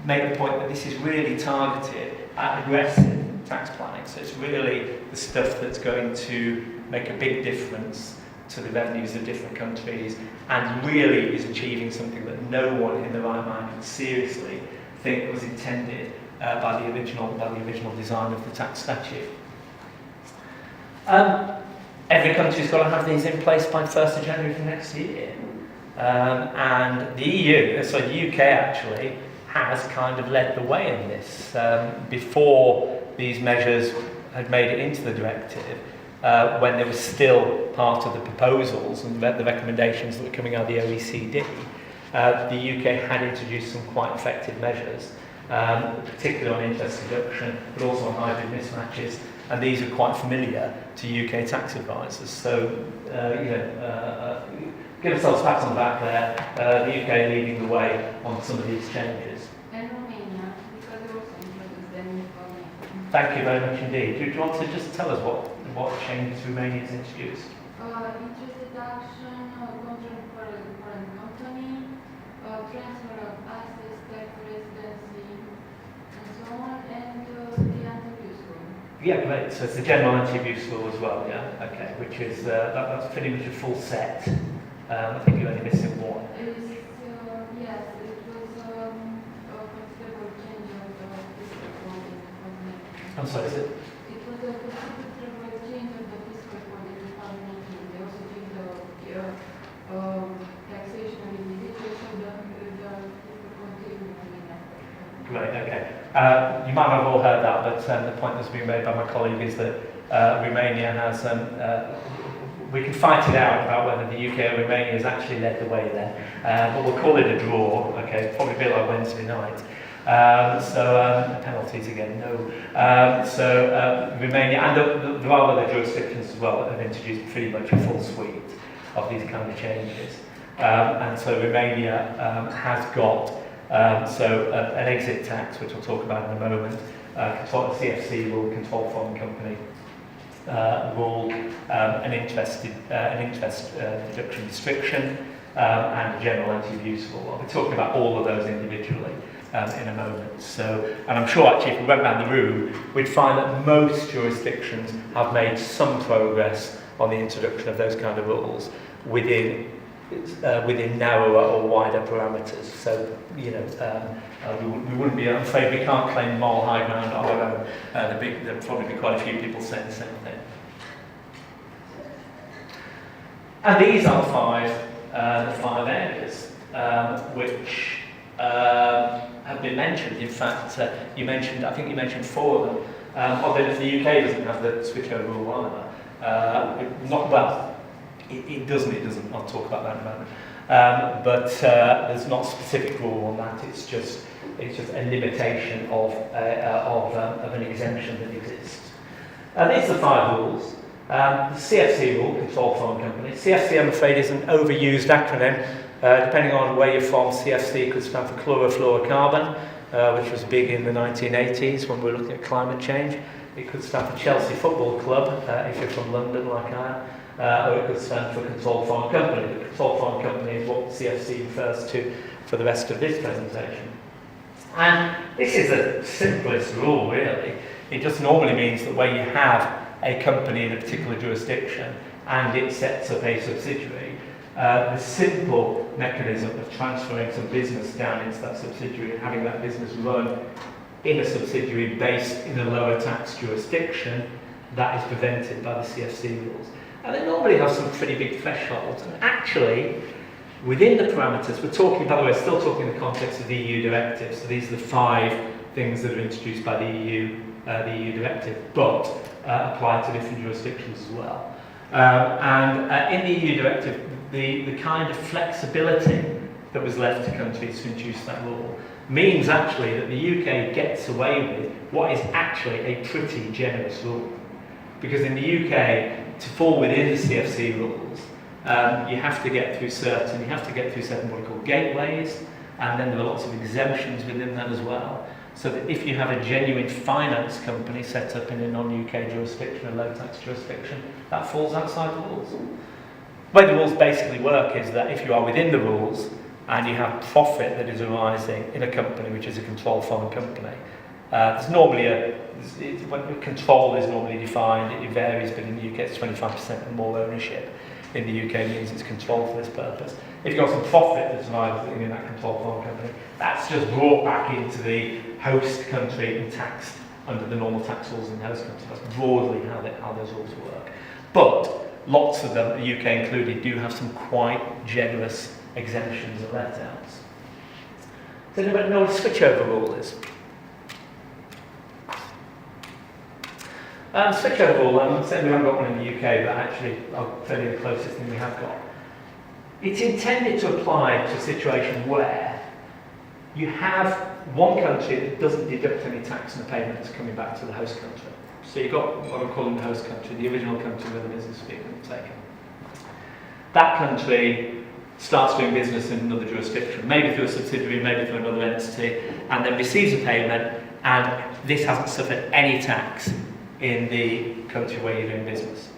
make the point that this is really targeted at aggressive tax planning. So it's really the stuff that's going to make a big difference to the revenues of different countries and really is achieving something that no one in their right mind would seriously think was intended by the original design of the tax statute. Every country's got to have these in place by 1st of January for next year. And the EU, so the UK actually, has kind of led the way in this. Before these measures had made it into the directive, when they were still part of the proposals and the recommendations that were coming out of the OECD, the UK had introduced some quite effective measures, particularly on interest deduction, but also on hybrid mismatches. And these are quite familiar to UK tax advisors. So, give ourselves pats on the back there. The UK leading the way on some of these changes. And Romania, because they also introduced them in Romania. Thank you very much indeed. Do you want to just tell us what changes Romania has introduced? Interest deduction, control for a foreign company, transfer of assets, tax residency, and so on, and the anti-abuse rule. Yeah, great. So it's the general anti-abuse law as well, yeah? Okay, which is, that's pretty much a full set. I think you're only missing one. Yes, it was a considerable change of the fiscal code in 2019. I'm sorry, is it? It was a considerable change of the fiscal code in 2019. They also changed the taxation of individuals, so the fiscal code came in after. Great, okay. You might not have all heard that, but the point that's been made by my colleague is that Romania has, we can fight it out about whether the UK or Romania has actually led the way there, but we'll call it a draw, okay, probably a bit like Wednesday night. Penalties again, no. Romania, and there are other jurisdictions as well that have introduced pretty much a full suite of these kind of changes. And so Romania has got an exit tax, which we'll talk about in a moment. CFC will control foreign company rule, an interest deduction restriction, and a general anti-abuse rule. I'll be talking about all of those individually in a moment. So, and I'm sure actually if we went around the room, we'd find that most jurisdictions have made some progress on the introduction of those kind of rules within narrower or wider parameters. So, you know, we wouldn't be, I'm afraid we can't claim moral high ground on our own. There'll probably be quite a few people saying the same thing. And these are the five areas which have been mentioned. In fact, I think you mentioned four of them. Although the UK doesn't have the switchover rule either. It doesn't. I'll talk about that in a moment. But there's not a specific rule on that. It's just a limitation of an exemption that exists. These are the five rules. The CFC rule, Control Foreign Company. CFC, I'm afraid, is an overused acronym. Depending on where you're from, CFC could stand for chlorofluorocarbon, which was big in the 1980s when we were looking at climate change. It could stand for Chelsea Football Club, if you're from London like I am, or it could stand for Control Foreign Company. The Control Foreign Company is what CFC refers to for the rest of this presentation. And this is the simplest rule, really. It just normally means that where you have a company in a particular jurisdiction and it sets up a subsidiary, the simple mechanism of transferring some business down into that subsidiary and having that business run in a subsidiary based in a lower tax jurisdiction, that is prevented by the CFC rules. And they normally have some pretty big thresholds. And actually, within the parameters, we're talking, by the way, still talking in the context of the EU directive. So these are the five things that are introduced by the EU directive, but apply to different jurisdictions as well. In the EU directive, the kind of flexibility that was left to countries to introduce that law means actually that the UK gets away with what is actually a pretty generous rule. Because in the UK, to fall within the CFC rules, you have to get through certain what are called gateways, and then there are lots of exemptions within that as well. So that if you have a genuine finance company set up in a non-UK jurisdiction, a low-tax jurisdiction, that falls outside the rules. The way the rules basically work is that if you are within the rules and you have profit that is arising in a company which is a controlled foreign company, there's normally when control is normally defined, it varies, but in the UK it's 25% and more ownership. In the UK means it's controlled for this purpose. If you've got some profit that's arising in that controlled foreign company, that's just brought back into the host country and taxed under the normal tax rules in the host country. That's broadly how those rules work. But lots of them, the UK included, do have some quite generous exemptions and let-outs. Does anybody know what a switchover rule is? Switchover rule, I'm saying we haven't got one in the UK, but actually I'll tell you the closest thing we have got. It's intended to apply to a situation where you have one country that doesn't deduct any tax on the payments coming back to the host country. So you've got what I'm calling the host country, the original country where the business is being taken. That country starts doing business in another jurisdiction, maybe through a subsidiary, maybe through another entity, and then receives a payment, and this hasn't suffered any tax in the country where you're doing business.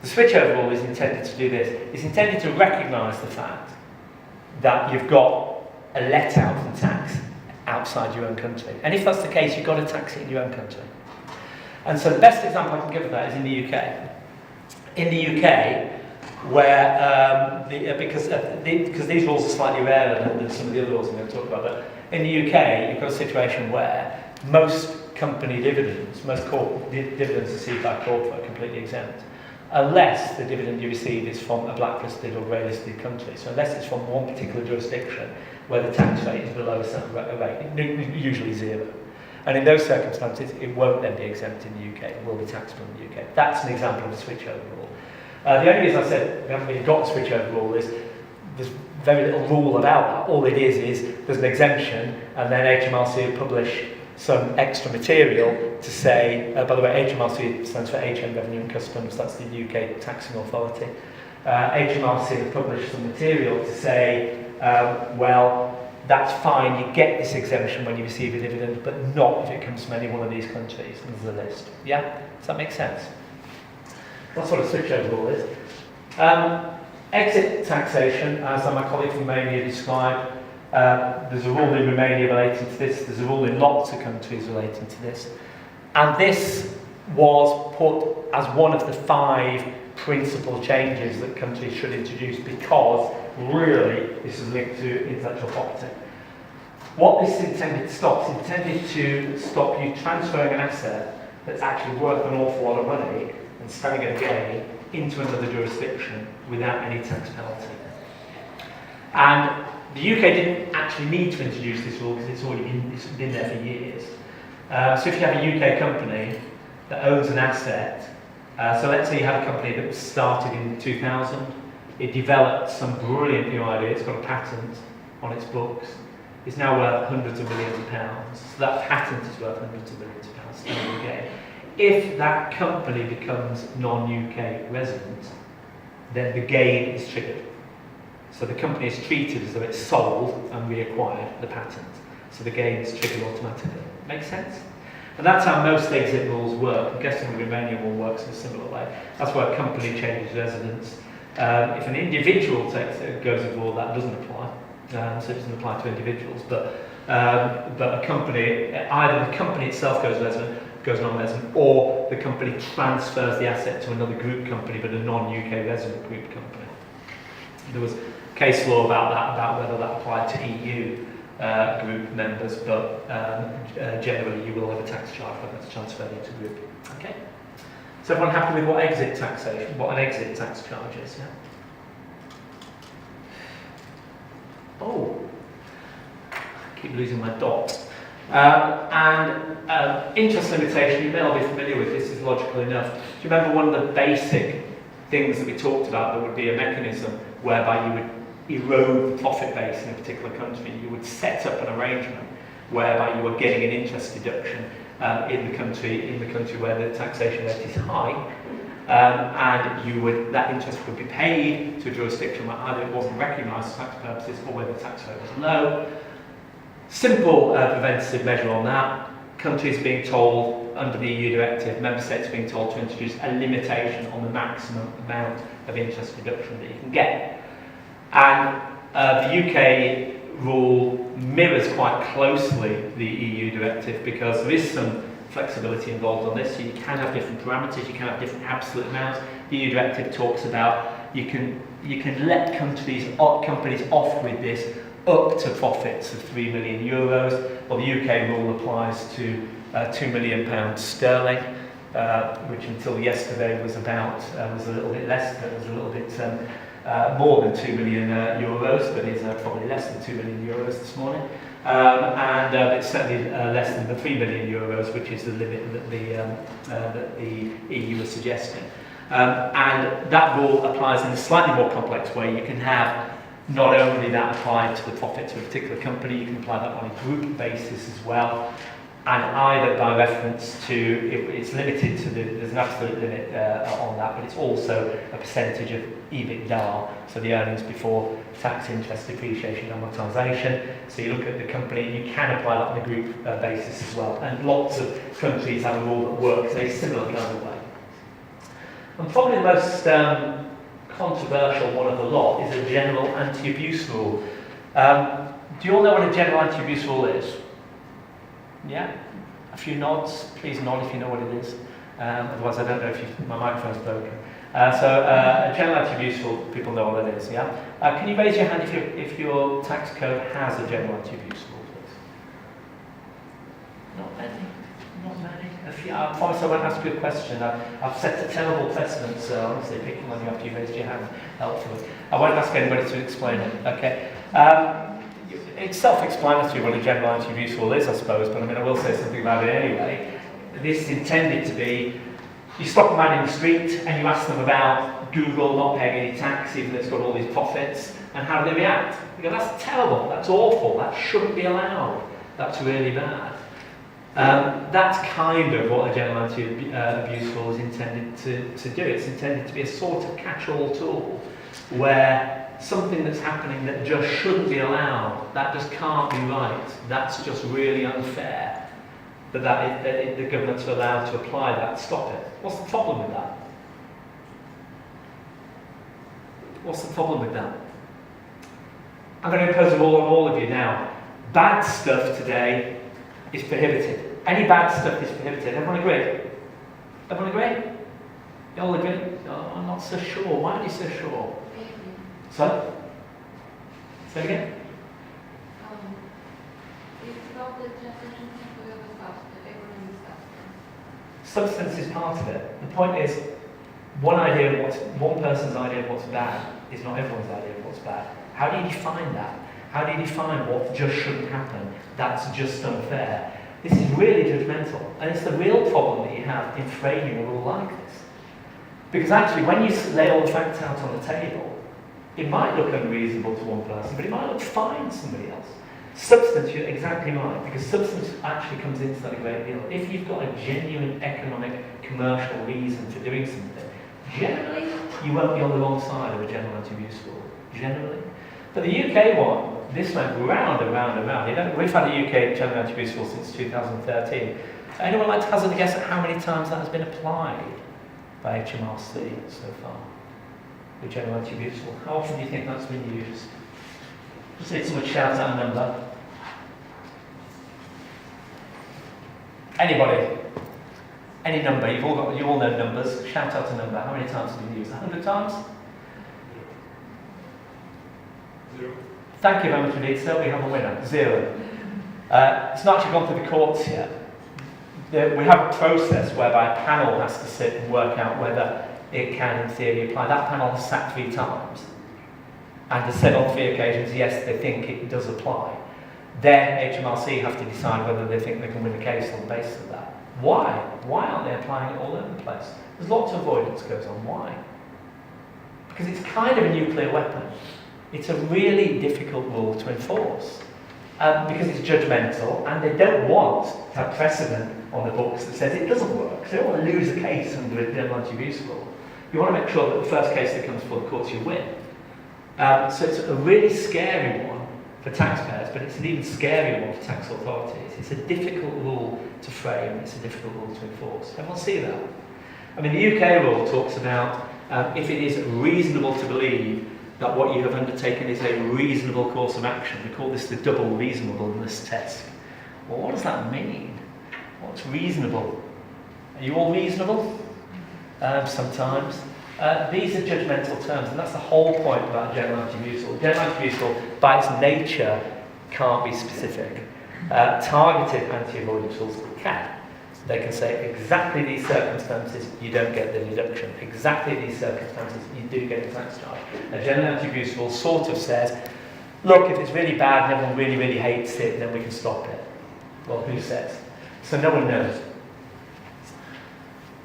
The switchover rule is intended to do this. It's intended to recognise the fact that you've got a let-out from tax outside your own country. And if that's the case, you've got to tax it in your own country. And so the best example I can give of that is in the UK. In the UK, where, because these rules are slightly rarer than some of the other rules I'm going to talk about, but in the UK, you've got a situation where most company dividends, most dividends received by corporate are completely exempt, unless the dividend you receive is from a blacklisted or grey-listed country. So unless it's from one particular jurisdiction where the tax rate is below a certain rate, usually zero. And in those circumstances, it won't then be exempt in the UK, it will be taxed in the UK. That's an example of a switchover rule. The only reason I said we haven't really got a switchover rule is there's very little rule about that. All it is there's an exemption, and then HMRC will publish some extra material to say, by the way, HMRC stands for HM Revenue and Customs, that's the UK taxing authority. HMRC will publish some material to say, well, that's fine, you get this exemption when you receive a dividend, but not if it comes from any one of these countries. And there's a list. Yeah? Does that make sense? That's what a switchover rule is. Exit taxation, as my colleague from Romania described, there's a rule in Romania relating to this, there's a rule in lots of countries relating to this. And this was put as one of the 5 principal changes that countries should introduce because really this is linked to intellectual property. What this is intended to stop is intended to stop you transferring an asset that's actually worth an awful lot of money and selling it again into another jurisdiction without any tax penalty. And the UK didn't actually need to introduce this rule because it's been there for years. So if you have a UK company that owns an asset, so let's say you have a company that was started in 2000, it developed some brilliant new idea, it's got a patent on its books, it's now worth hundreds of millions of pounds, so that patent is worth hundreds of millions of pounds in the UK. If that company becomes non-UK resident, then the gain is triggered. So the company is treated as though it's sold and reacquired the patent. So the gain is triggered automatically. Make sense? And that's how most exit rules work. I'm guessing the Romanian one works in a similar way. That's where a company changes residence. If an individual goes abroad, that doesn't apply. So it doesn't apply to individuals. But a company, either the company itself goes non-resident, or the company transfers the asset to another group company, but a non-UK resident group company. There was case law about that, about whether that applied to EU group members, but generally you will have a tax charge when that's transferred into group. Okay. So everyone happy with what an exit tax charge is? Yeah. Oh, I keep losing my dot. Interest limitation, you may all be familiar with this, is logical enough. Do you remember one of the basic things that we talked about? There would be a mechanism whereby you would erode the profit base in a particular country. You would set up an arrangement whereby you were getting an interest deduction in the country where the taxation rate is high, and that interest would be paid to a jurisdiction where either it wasn't recognised for tax purposes or where the tax rate was low. Simple preventative measure on that. Countries being told under the EU directive, member states being told to introduce a limitation on the maximum amount of interest deduction that you can get. And the UK rule mirrors quite closely the EU directive because there is some flexibility involved on this. So you can have different parameters, you can have different absolute amounts. The EU directive talks about you can let companies off with this up to profits of €3 million. Well, the UK rule applies to £2 million sterling, which until yesterday was a little bit less. It was a little bit more than €2 million, but is probably less than €2 million this morning. And it's certainly less than the €3 million, which is the limit that the EU is suggesting. And that rule applies in a slightly more complex way. You can have not only that applied to the profits of a particular company, you can apply that on a group basis as well. And either by reference to, it's limited to there's an absolute limit on that, but it's also a percentage of EBITDA, so the earnings before tax, interest, depreciation, amortisation. So you look at the company, and you can apply that on a group basis as well. And lots of countries have a rule that works in a similar kind of way. And probably the most controversial one of the lot is a general anti-abuse rule. Do you all know what a general anti-abuse rule is? Yeah? A few nods. Please nod if you know what it is. Otherwise I don't know if my microphone's broken. So a general anti-abuse rule, people know what it is, yeah? Can you raise your hand if your tax code has a general anti-abuse rule, please? Not many. Not many. I promise I won't ask you a question. I've set a terrible precedent, so honestly, picking on you after you raised your hand helpfully. I won't ask anybody to explain it, okay? It's self-explanatory what a general anti-abuse rule is, I suppose, but I will say something about it anyway. This is intended to be, you stop a man in the street and you ask them about Google not paying any tax, even though it's got all these profits, and how do they react? You go, that's terrible, that's awful, that shouldn't be allowed, that's really bad. That's kind of what a general anti-abuse rule is intended to do. It's intended to be a sort of catch-all tool where something that's happening that just shouldn't be allowed, that just can't be right, that's just really unfair, the governments are allowed to apply that, stop it. What's the problem with that? What's the problem with that? I'm going to impose a rule on all of you now. Bad stuff today is prohibited. Any bad stuff is prohibited. Everyone agree? Everyone agree? You all agree? Oh, I'm not so sure. Why are you so sure? So? Say it again? It's about the transition to the economic substance. Substance is part of it. The point is, one person's idea of what's bad is not everyone's idea of what's bad. How do you define that? How do you define what just shouldn't happen? That's just unfair. This is really judgmental, and it's the real problem that you have in framing a rule like this. Because actually, when you lay all the facts out on the table, it might look unreasonable to one person, but it might look fine to somebody else. Substance, you're exactly right, because substance actually comes into that a great deal. If you've got a genuine economic, commercial reason for doing something, generally, you won't be on the wrong side of a general anti-abuse rule. Generally. But the UK one, this went round and round and round. You know, we've had a UK general anti-abuse rule since 2013. Anyone like to hazard a guess at how many times that has been applied by HMRC so far? The general anti-abuse rule. How often do you think that's been used? Just need someone shout out a number. Anybody? Any number? You all know numbers. Shout out a number. How many times has it been used? 100 times? 0. Thank you very much indeed, sir. We have a winner. 0. It's not actually gone through the courts yet. We have a process whereby a panel has to sit and work out whether it can, in theory, apply. That panel has sat 3 times and has said on 3 occasions, yes, they think it does apply. Then HMRC have to decide whether they think they can win a case on the basis of that. Why? Why aren't they applying it all over the place? There's lots of avoidance goes on. Why? Because it's kind of a nuclear weapon. It's a really difficult rule to enforce because it's judgmental, and they don't want to have precedent on the books that says it doesn't work. So they don't want to lose a case under a general anti-abuse rule. You want to make sure that the first case that comes before the courts you win. So it's a really scary one for taxpayers, but it's an even scarier one for tax authorities. It's a difficult rule to frame, it's a difficult rule to enforce. Everyone see that? I mean, the UK rule talks about if it is reasonable to believe that what you have undertaken is a reasonable course of action. We call this the double reasonableness test. Well, what does that mean? What's reasonable? Are you all reasonable? Sometimes. These are judgmental terms, and that's the whole point about general anti-abuse rule. General anti-abuse rule, by its nature, can't be specific. Targeted anti-avoidance rules can. They can say exactly these circumstances, you don't get the deduction. Exactly these circumstances, you do get the tax charge. A general anti-abuse rule sort of says, look, if it's really bad and everyone really, really hates it, then we can stop it. Well, who says? So no one knows.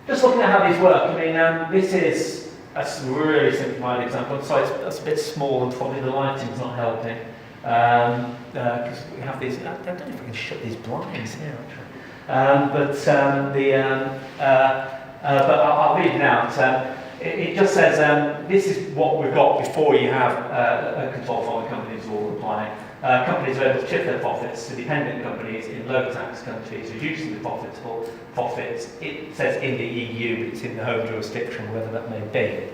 Just looking at how these work, I mean, this is a really simplified example. Sorry, that's a bit small and probably the lighting's not helping. Because we have these, I don't know if we can shut these blinds here actually. But I'll read it out. It just says this is what we've got before you have a control foreign companies will apply. Companies are able to shift their profits to dependent companies in low tax countries, reducing the profits. It says in the EU, but it's in the home jurisdiction, whether that may be.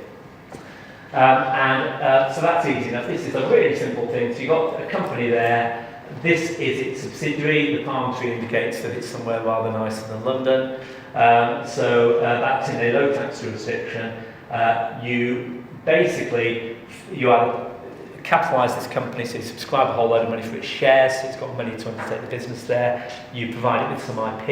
So that's easy enough. This is a really simple thing. So you've got a company there. This is its subsidiary. The palm tree indicates that it's somewhere rather nicer than London. So that's in a low tax jurisdiction. You capitalise this company, so you subscribe a whole load of money for its shares, so it's got money to undertake the business there. You provide it with some IP.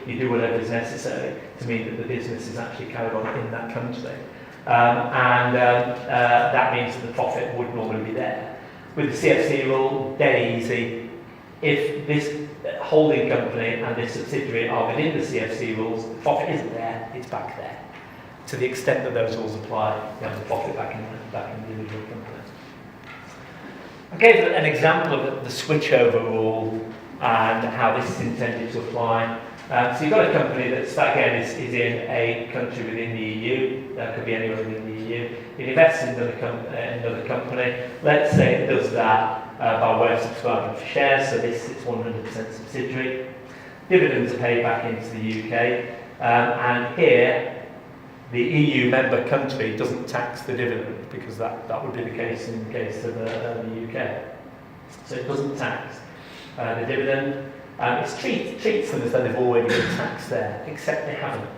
You do whatever is necessary to mean that the business is actually carried on in that country. That means that the profit would normally be there. With the CFC rule, dead easy. If this holding company and this subsidiary are within the CFC rules, the profit isn't there, it's back there. To the extent that those rules apply, you have the profit back in the individual company. I gave an example of the switchover rule and how this is intended to apply. So you've got a company that again is in a country within the EU, that could be anywhere within the EU. It invests in another company. Let's say it does that by way of subscribing for shares, so this is 100% subsidiary. Dividends are paid back into the UK, and here the EU member country doesn't tax the dividend, because that would be the case in the case of the UK. So it doesn't tax the dividend. It treats them as though they've already been taxed there, except they haven't.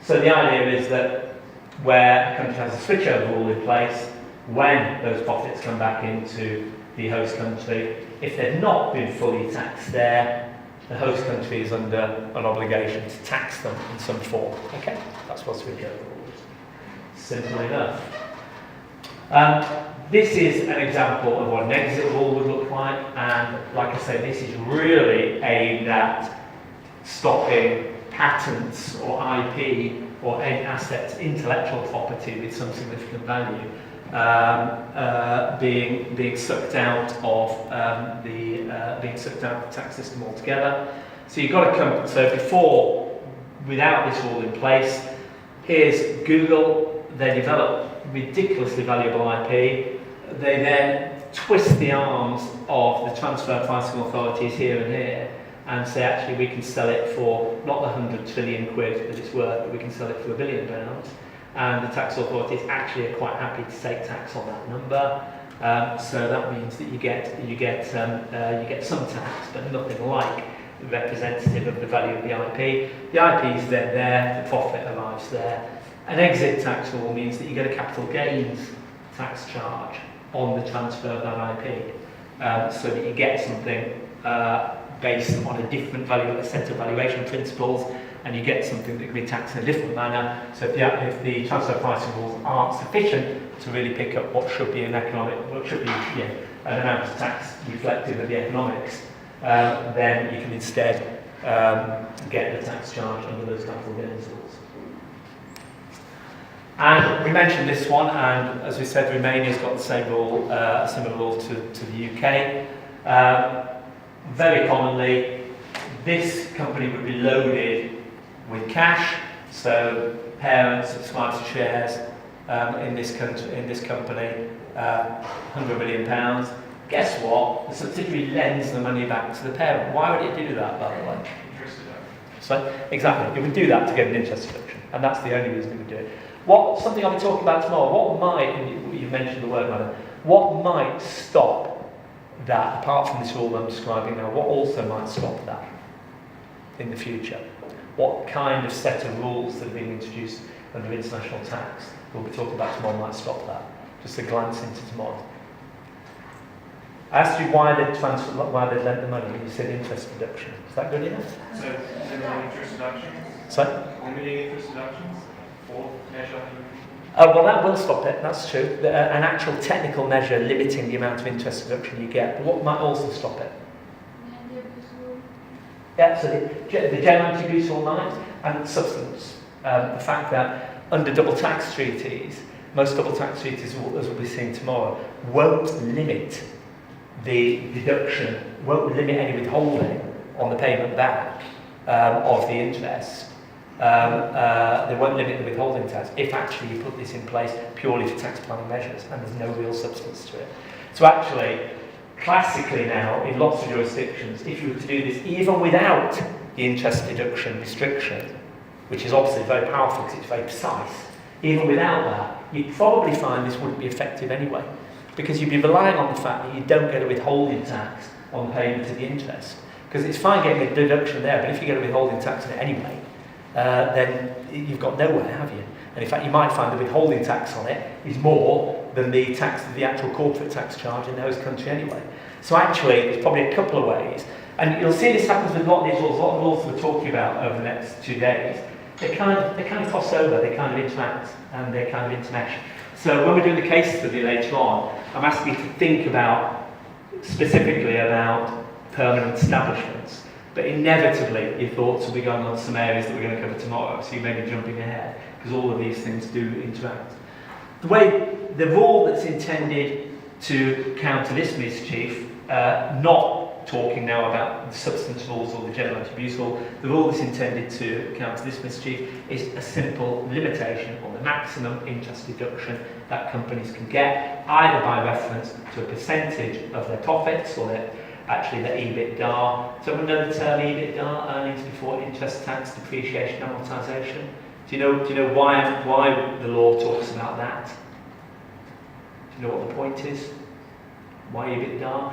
So the idea is that where a country has a switchover rule in place, when those profits come back into the host country, if they've not been fully taxed there, the host country is under an obligation to tax them in some form. Okay, that's what switchover rule is. Simple enough. This is an example of what an exit rule would look like, and like I say, this is really aimed at stopping patents or IP or any assets, intellectual property with some significant value, being sucked out of the tax system altogether. So you've got to come. So before, without this rule in place, here's Google. They develop ridiculously valuable IP. They then twist the arms of the transfer pricing authorities here and here and say, actually, we can sell it for not the 100 trillion quid that it's worth, but we can sell it for £1 billion. And the tax authorities actually are quite happy to take tax on that number. So that means that you get some tax, but nothing like representative of the value of the IP. The IP is then there, the profit arrives there. An exit tax rule means that you get a capital gains tax charge on the transfer of that IP, so that you get something based on a different set of valuation principles, and you get something that can be taxed in a different manner. So if the transfer pricing rules aren't sufficient to really pick up what should be an amount of tax reflective of the economics, then you can instead get the tax charge under those capital gains rules. And we mentioned this one, and as we said, Romania's got the same rule, a similar rule to the UK. Very commonly, this company would be loaded with cash, so parents subscribe to shares in this company, £100 million. Guess what? The subsidiary lends the money back to the parent. Why would it do that, by the way? Interest deduction. So, exactly, it would do that to get an interest deduction, and that's the only reason it would do it. Something I'll be talking about tomorrow, what might, and you mentioned the word manner, what might stop that, apart from this rule I'm describing now, what also might stop that in the future? What kind of set of rules that are being introduced under international tax we'll be talking about tomorrow might stop that? Just a glance into tomorrow. I asked you why they lent the money, and you said interest deduction. Is that good enough? So, interest deductions? Sorry? Only interest deductions? For measure? Oh, well, that will stop it, that's true. An actual technical measure limiting the amount of interest deduction you get. But what might also stop it? Yeah, so the general anti-abuse rule might, and substance. The fact that under double tax treaties, most double tax treaties, as we'll be seeing tomorrow, won't limit the deduction, won't limit any withholding on the payment back of the interest. They won't limit the withholding tax if actually you put this in place purely for tax planning measures and there's no real substance to it. So actually, classically now, in lots of jurisdictions, if you were to do this even without the interest deduction restriction, which is obviously very powerful because it's very precise, even without that, you'd probably find this wouldn't be effective anyway, because you'd be relying on the fact that you don't get a withholding tax on payment of the interest. Because it's fine getting a deduction there, but if you get a withholding tax on it anyway, then you've got nowhere, have you? And in fact, you might find the withholding tax on it is more than the tax, the actual corporate tax charge in the host country anyway. So actually, there's probably a couple of ways. And you'll see this happens with a lot of these rules, a lot of rules we're talking about over the next 2 days. They kind of cross over, they kind of interact, and they kind of intermesh. So when we're doing the case study later on, I'm asking you to think about, specifically about permanent establishments. But inevitably, your thoughts will be going on some areas that we're going to cover tomorrow, so you may be jumping ahead, because all of these things do interact. The rule that's intended to counter this mischief, not talking now about the substance rules or the general anti-abuse rule, the rule that's intended to counter this mischief is a simple limitation on the maximum interest deduction that companies can get, either by reference to a percentage of their profits or their EBITDA. So we know the term EBITDA, earnings before interest, tax, depreciation, amortization. Do you know why the law talks about that? Do you know what the point is? Why EBITDA?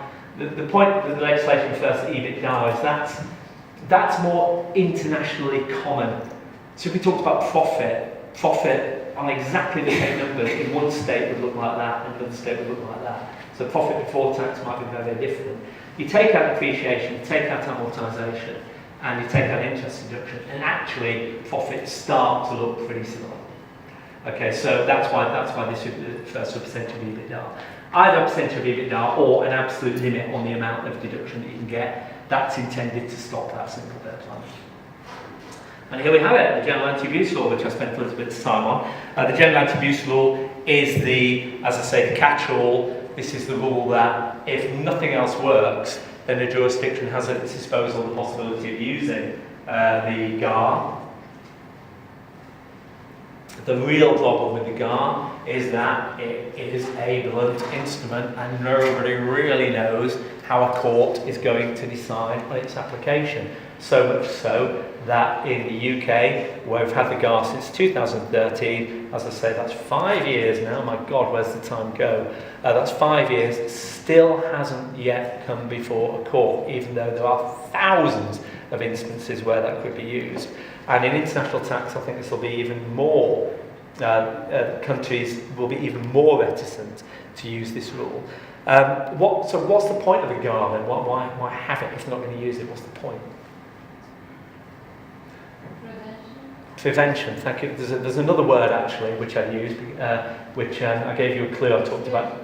The point that the legislation refers to EBITDA is that's more internationally common. So if we talked about profit on exactly the same numbers in one state would look like that, and another state would look like that. So profit before tax might be very, very different. You take out depreciation, you take out amortisation, and you take out interest deduction, and actually profits start to look pretty similar. Okay, so that's why this refers to a percentage of EBITDA. Either a percentage of EBITDA or an absolute limit on the amount of deduction that you can get. That's intended to stop that simple debt plan. And here we have it, the General Anti-Abuse Law, which I spent a little bit of time on. The General Anti-Abuse Law is as I say, the catch-all. This is the rule that if nothing else works, then the jurisdiction has at its disposal the possibility of using the GAR. The real problem with the GAR is that it is a blunt instrument and nobody really knows how a court is going to decide on its application. So much so that in the UK, where we've had the GAR since 2013, as I say, that's 5 years now. My God, where's the time go? That's 5 years, still hasn't yet come before a court, even though there are thousands of instances where that could be used. And in international tax, I think this will be even more, countries will be even more reticent to use this rule. So what's the point of the GAR then? Why have it if they're not going to use it? What's the point? Prevention, thank you. There's another word actually which I used, which I gave you a clue. I talked about.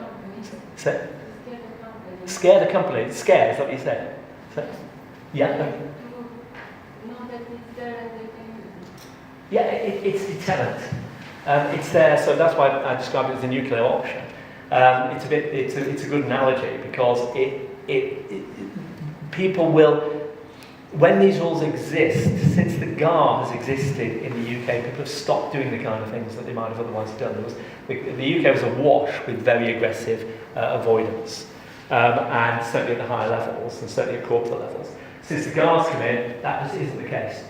Scare the company. Scare, is that what you said? Yeah. Yeah, it's deterrent. It's there, so that's why I describe it as a nuclear option. It's a good analogy because people will. When these rules exist, since the GAR has existed in the UK, people have stopped doing the kind of things that they might have otherwise done. The UK was awash with very aggressive avoidance, and certainly at the higher levels, and certainly at corporate levels. Since the GAR's come in, that just isn't the case.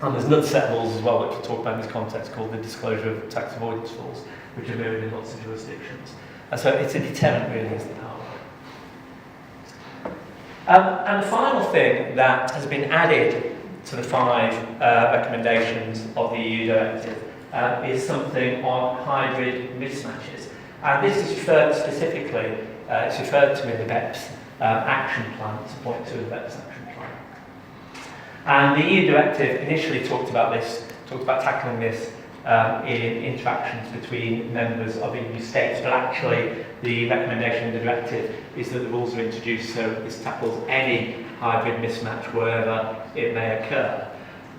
And there's another set of rules as well, which we'll talk about in this context, called the Disclosure of Tax Avoidance Rules, which are mirrored in lots of jurisdictions. And so it's a deterrent, really, is the power. And the final thing that has been added to the 5 recommendations of the EU directive is something on hybrid mismatches. And this is referred specifically, it's referred to in the BEPS action plan, it's point 2 of the BEPS action plan. And the EU directive initially talked about tackling this in interactions between members of EU states, but actually the recommendation in the directive is that the rules are introduced so this tackles any hybrid mismatch wherever it may occur.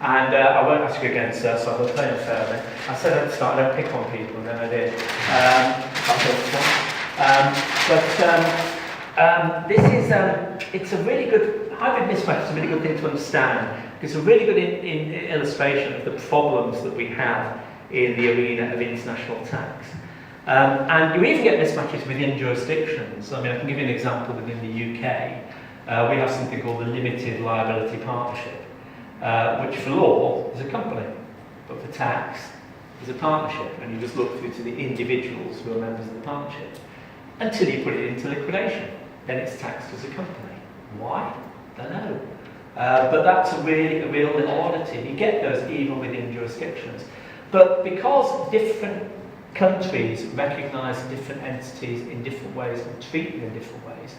And I won't ask you again, sir, so I'll play unfairly. I said at the start I don't pick on people, and then I did. This is, it's a really good, hybrid mismatch is a really good thing to understand. It's a really good illustration of the problems that we have in the arena of international tax. And you even get mismatches within jurisdictions. I mean, I can give you an example within the UK. We have something called the Limited Liability Partnership, which for law is a company, but for tax is a partnership. And you just look through to the individuals who are members of the partnership until you put it into liquidation. Then it's taxed as a company. Why? Don't know. But that's a real little oddity. You get those even within jurisdictions. But because different countries recognise different entities in different ways and treat them in different ways,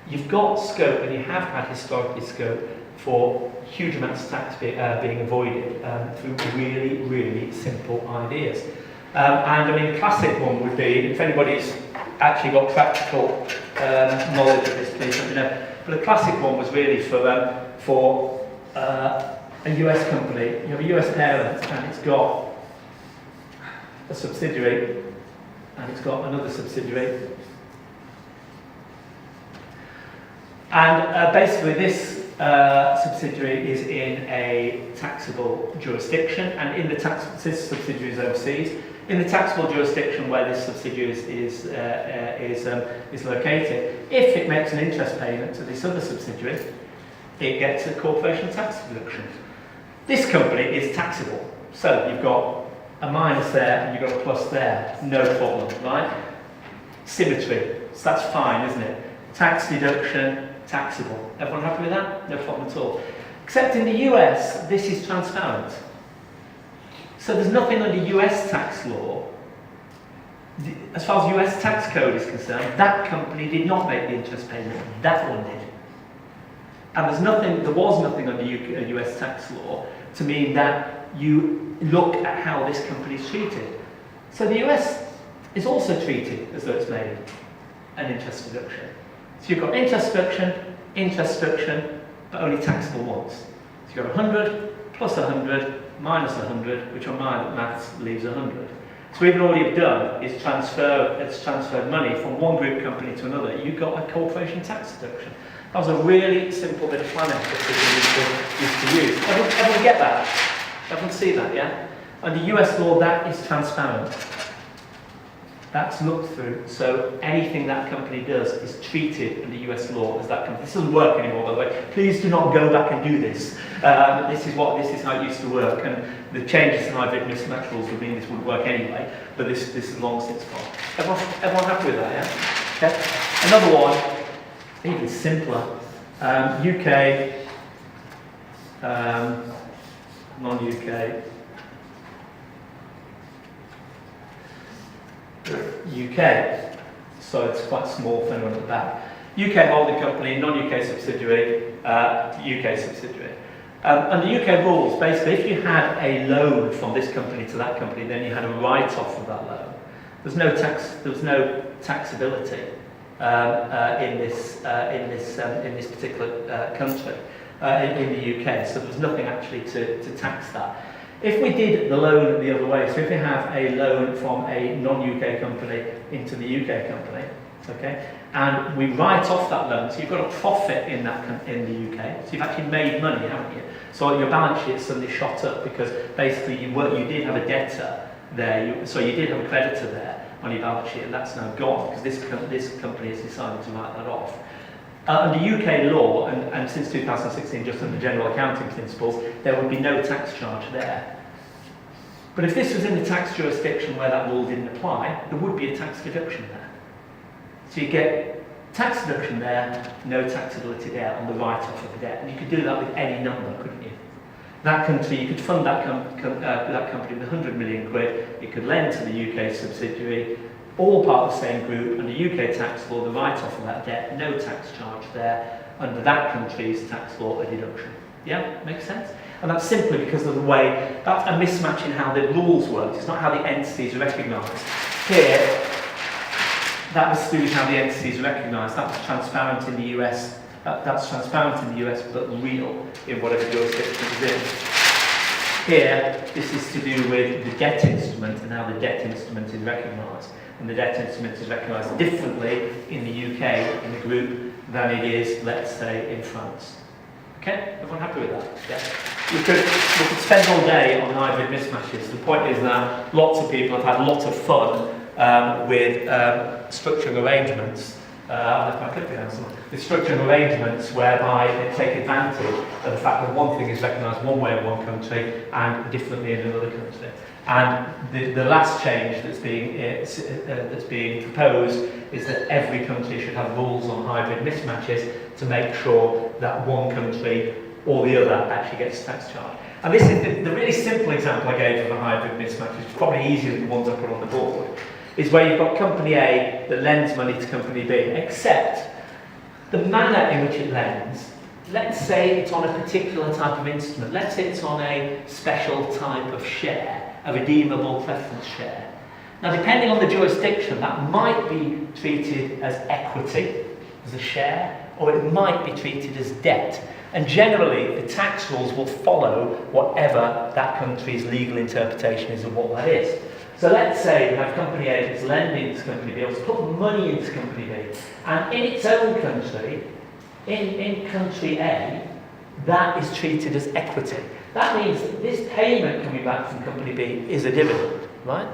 you've got scope, and you have had historically scope, for huge amounts of tax being avoided through really, really simple ideas. And I mean, the classic one would be, if anybody's actually got practical knowledge of this, please let me know. But the classic one was really for a US company. You have a US parent, and it's got a subsidiary, and it's got another subsidiary. And basically this subsidiary is in a taxable jurisdiction, and in this subsidiary is overseas. In the taxable jurisdiction where this subsidiary is located, if it makes an interest payment to this other subsidiary, it gets a corporation tax deduction. This company is taxable So you've got a minus there and you've got a plus there, no problem, right? Symmetry, so that's fine, isn't it? Tax deduction, taxable. Everyone happy with that? No problem at all. Except in the US, this is transparent. So there's nothing under US tax law. As far as US tax code is concerned, that company did not make the interest payment, that one did. And there was nothing under US tax law to mean that you look at how this company is treated. So the US is also treated as though it's made an interest deduction. So you've got interest deduction, but only taxable once. So you've got 100 plus 100 minus 100, which on my maths leaves 100. So even all you've done is transferred money from one group company to another. You've got a corporation tax deduction. That was a really simple bit of planning that people used to use. Everyone get that? Everyone see that, yeah? Under US law, that is transparent. That's looked through. So anything that company does is treated under US law as that company. This doesn't work anymore, by the way. Please do not go back and do this. This is how it used to work. And the changes in hybrid mismatch rules would mean this wouldn't work anyway. But this is long since gone. Everyone happy with that, yeah? Okay. Another one, even simpler. UK, non-UK. UK, so it's quite small for anyone at the back. UK holding company, non-UK subsidiary, UK subsidiary. Under UK rules, basically, if you had a loan from this company to that company, then you had a write-off of that loan. There was no taxability in this particular country, in the UK. So there was nothing actually to tax that. If we did the loan the other way, so if we have a loan from a non-UK company into the UK company, okay, and we write off that loan, so you've got a profit in the UK, so you've actually made money, haven't you? So your balance sheet suddenly shot up because basically you did have a debtor there, so you did have a creditor there on your balance sheet, and that's now gone because this company has decided to write that off. Under UK law, and since 2016, just under general accounting principles, there would be no tax charge there. But if this was in the tax jurisdiction where that rule didn't apply, there would be a tax deduction there. So you get tax deduction there, no taxability there on the write-off of the debt. And you could do that with any number, couldn't you? That country, you could fund that company with 100 million quid, you could lend to the UK subsidiary, all part of the same group, under UK tax law, the write-off of that debt, no tax charge there, under that country's tax law, a deduction. Yeah, makes sense? And that's simply because of the way, that's a mismatch in how the rules work, it's not how the entities are recognised. Here, that was to do with how the entities are recognised, that was transparent in the US, that's transparent in the US, but real in whatever jurisdiction it's in. Here, this is to do with the debt instrument and how the debt instrument is recognised. And the debt instrument is recognised differently in the UK, in the group, than it is, let's say, in France. Okay? Everyone happy with that? Yeah? We could spend all day on hybrid mismatches. The point is that lots of people have had lots of fun with structuring arrangements. I've left my clip behind somewhere. With structuring arrangements whereby they take advantage of the fact that one thing is recognised one way in one country and differently in another country. And the last change that's being proposed is that every country should have rules on hybrid mismatches to make sure that one country or the other actually gets tax charge. And this is the really simple example I gave of a hybrid mismatch, which is probably easier than the ones I put on the board, is where you've got company A that lends money to company B, except the manner in which it lends, let's say it's on a particular type of instrument, let's say it's on a special type of share, a redeemable preference share. Now, depending on the jurisdiction, that might be treated as equity, as a share, or it might be treated as debt. And generally, the tax rules will follow whatever that country's legal interpretation is of what that is. So let's say we have company A that's lending to company B, or to put money into company B, and in its own country, in country A, that is treated as equity. That means that this payment coming back from company B is a dividend, right?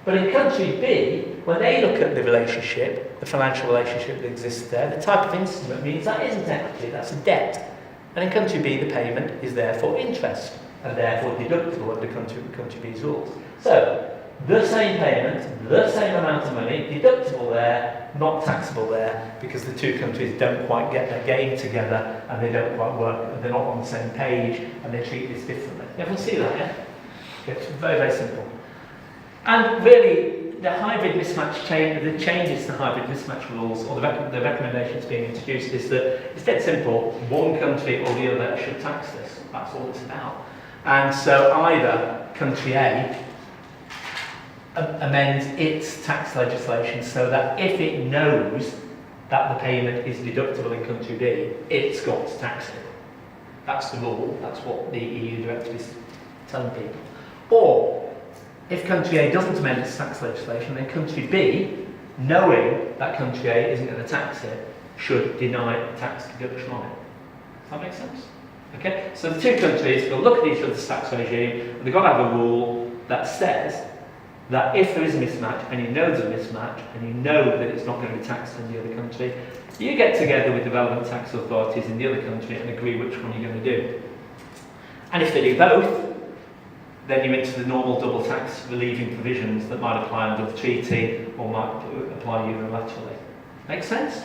But in country B, when they look at the relationship, the financial relationship that exists there, the type of instrument means that isn't equity, that's a debt. And in country B, the payment is therefore interest. and therefore deductible under country B's rules. So, the same payment, the same amount of money, deductible there, not taxable there, because the two countries don't quite get their game together and they don't quite work, and they're not on the same page, and they treat this differently. Everyone see that, yeah? It's very, very simple. And really, the hybrid mismatch the changes to hybrid mismatch rules, or the recommendations being introduced, is that it's dead simple. One country or the other should tax this. That's all it's about. And so either country A amends its tax legislation so that if it knows that the payment is deductible in country B, it's got to tax it. That's the rule. That's what the EU directive is telling people. Or, if country A doesn't amend its tax legislation, then country B, knowing that country A isn't going to tax it, should deny tax deduction on it. Does that make sense? Okay? So the two countries will look at each other's tax regime, and they've got to have a rule that says that if there is a mismatch, and you know there's a mismatch, and you know that it's not going to be taxed in the other country, you get together with the relevant tax authorities in the other country and agree which one you're going to do. And if they do both, then you're into the normal double tax relieving provisions that might apply under the treaty or might apply unilaterally. Make sense?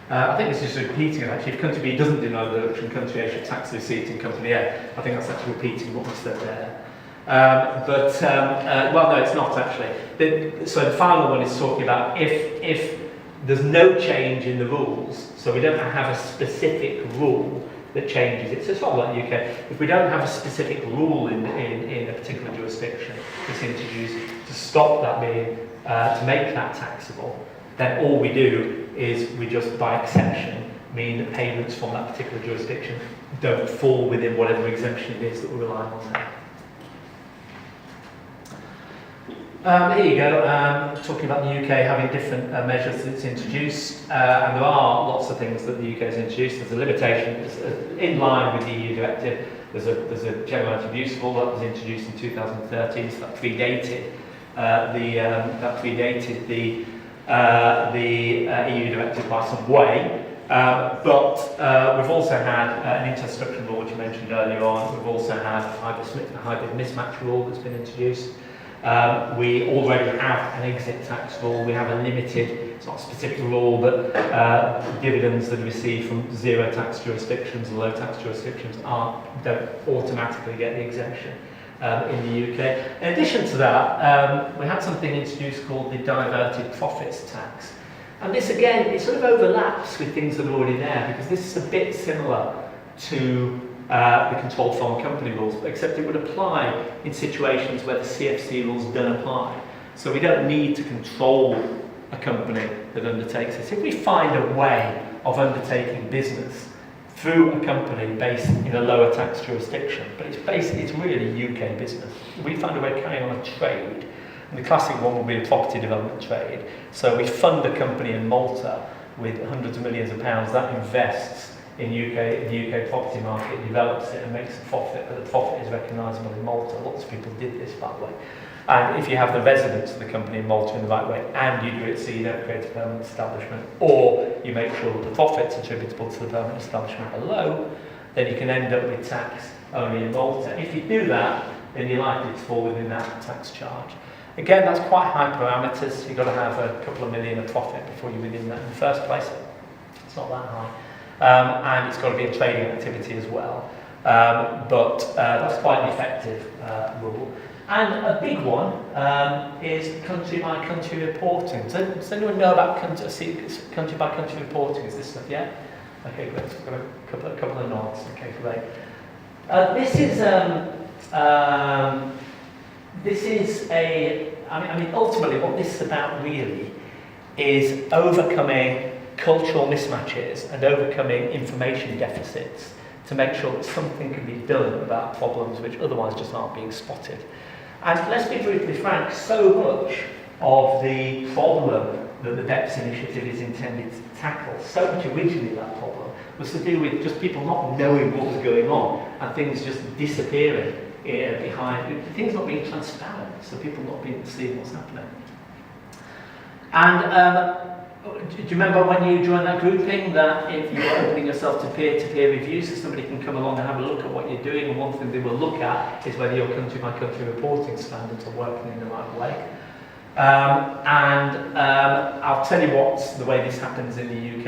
I think this is repeating it actually. If country B doesn't deny the deduction, country A should tax the receipt in country A. I think that's actually repeating what was said there. Well, no, it's not actually. So the final one is talking about if there's no change in the rules, so we don't have a specific rule that changes it. So it's not like the UK. If we don't have a specific rule in a particular jurisdiction that's introduced to stop that being, to make that taxable, then all we do is we just, by exception, mean that payments from that particular jurisdiction don't fall within whatever exemption it is that we're relying on there. Here you go, talking about the UK having different measures that it's introduced, and there are lots of things that the UK has introduced. There's a limitation in line with the EU directive. There's a general anti-abuse rule that was introduced in 2013, so that predated the EU directive by some way. But we've also had an inter-instruction rule, which you mentioned earlier on. We've also had a hybrid mismatch rule that's been introduced. We already have an exit tax rule. We have a limited, it's not a specific rule, but dividends that are received from zero tax jurisdictions and low tax jurisdictions don't automatically get the exemption in the UK. In addition to that, we had something introduced called the diverted profits tax. And this again, it sort of overlaps with things that are already there, because this is a bit similar to the controlled foreign company rules, except it would apply in situations where the CFC rules don't apply. So we don't need to control a company that undertakes this. If we find a way of undertaking business through a company based in a lower tax jurisdiction, but it's really UK business. We find a way of carrying on a trade, and the classic one will be a property development trade. So we fund a company in Malta with hundreds of millions of pounds that invests in the UK property market, develops it and makes a profit, but the profit is recognisable in Malta. Lots of people did this that way. And if you have the residents of the company in Malta in the right way, and you do it so you don't create a permanent establishment, or you make sure that the profit's attributable to the permanent establishment below, then you can end up with tax only in Malta. If you do that, then you're likely to fall within that tax charge. Again, that's quite high parameters. You've got to have a couple of million of profit before you're within that in the first place. It's not that high. And it's got to be a trading activity as well. But that's quite an effective rule. And a big one is country by country reporting. Does anyone know about country by country reporting? Is this stuff, yeah? Okay, great. So we've got a couple of nods. Okay, great. Ultimately what this is about really is overcoming cultural mismatches and overcoming information deficits to make sure that something can be done about problems which otherwise just aren't being spotted. And let's be brutally frank, so much of the problem that the BEPS initiative is intended to tackle, so much originally that problem, was to do with just people not knowing what was going on and things just disappearing behind, things not being transparent, so people not being seeing what's happening. And Do you remember when you joined that grouping that if you were opening yourself to peer-to-peer reviews, so somebody can come along and have a look at what you're doing, and one thing they will look at is whether your country-by-country reporting standards are working in the right way. I'll tell you what's the way this happens in the UK.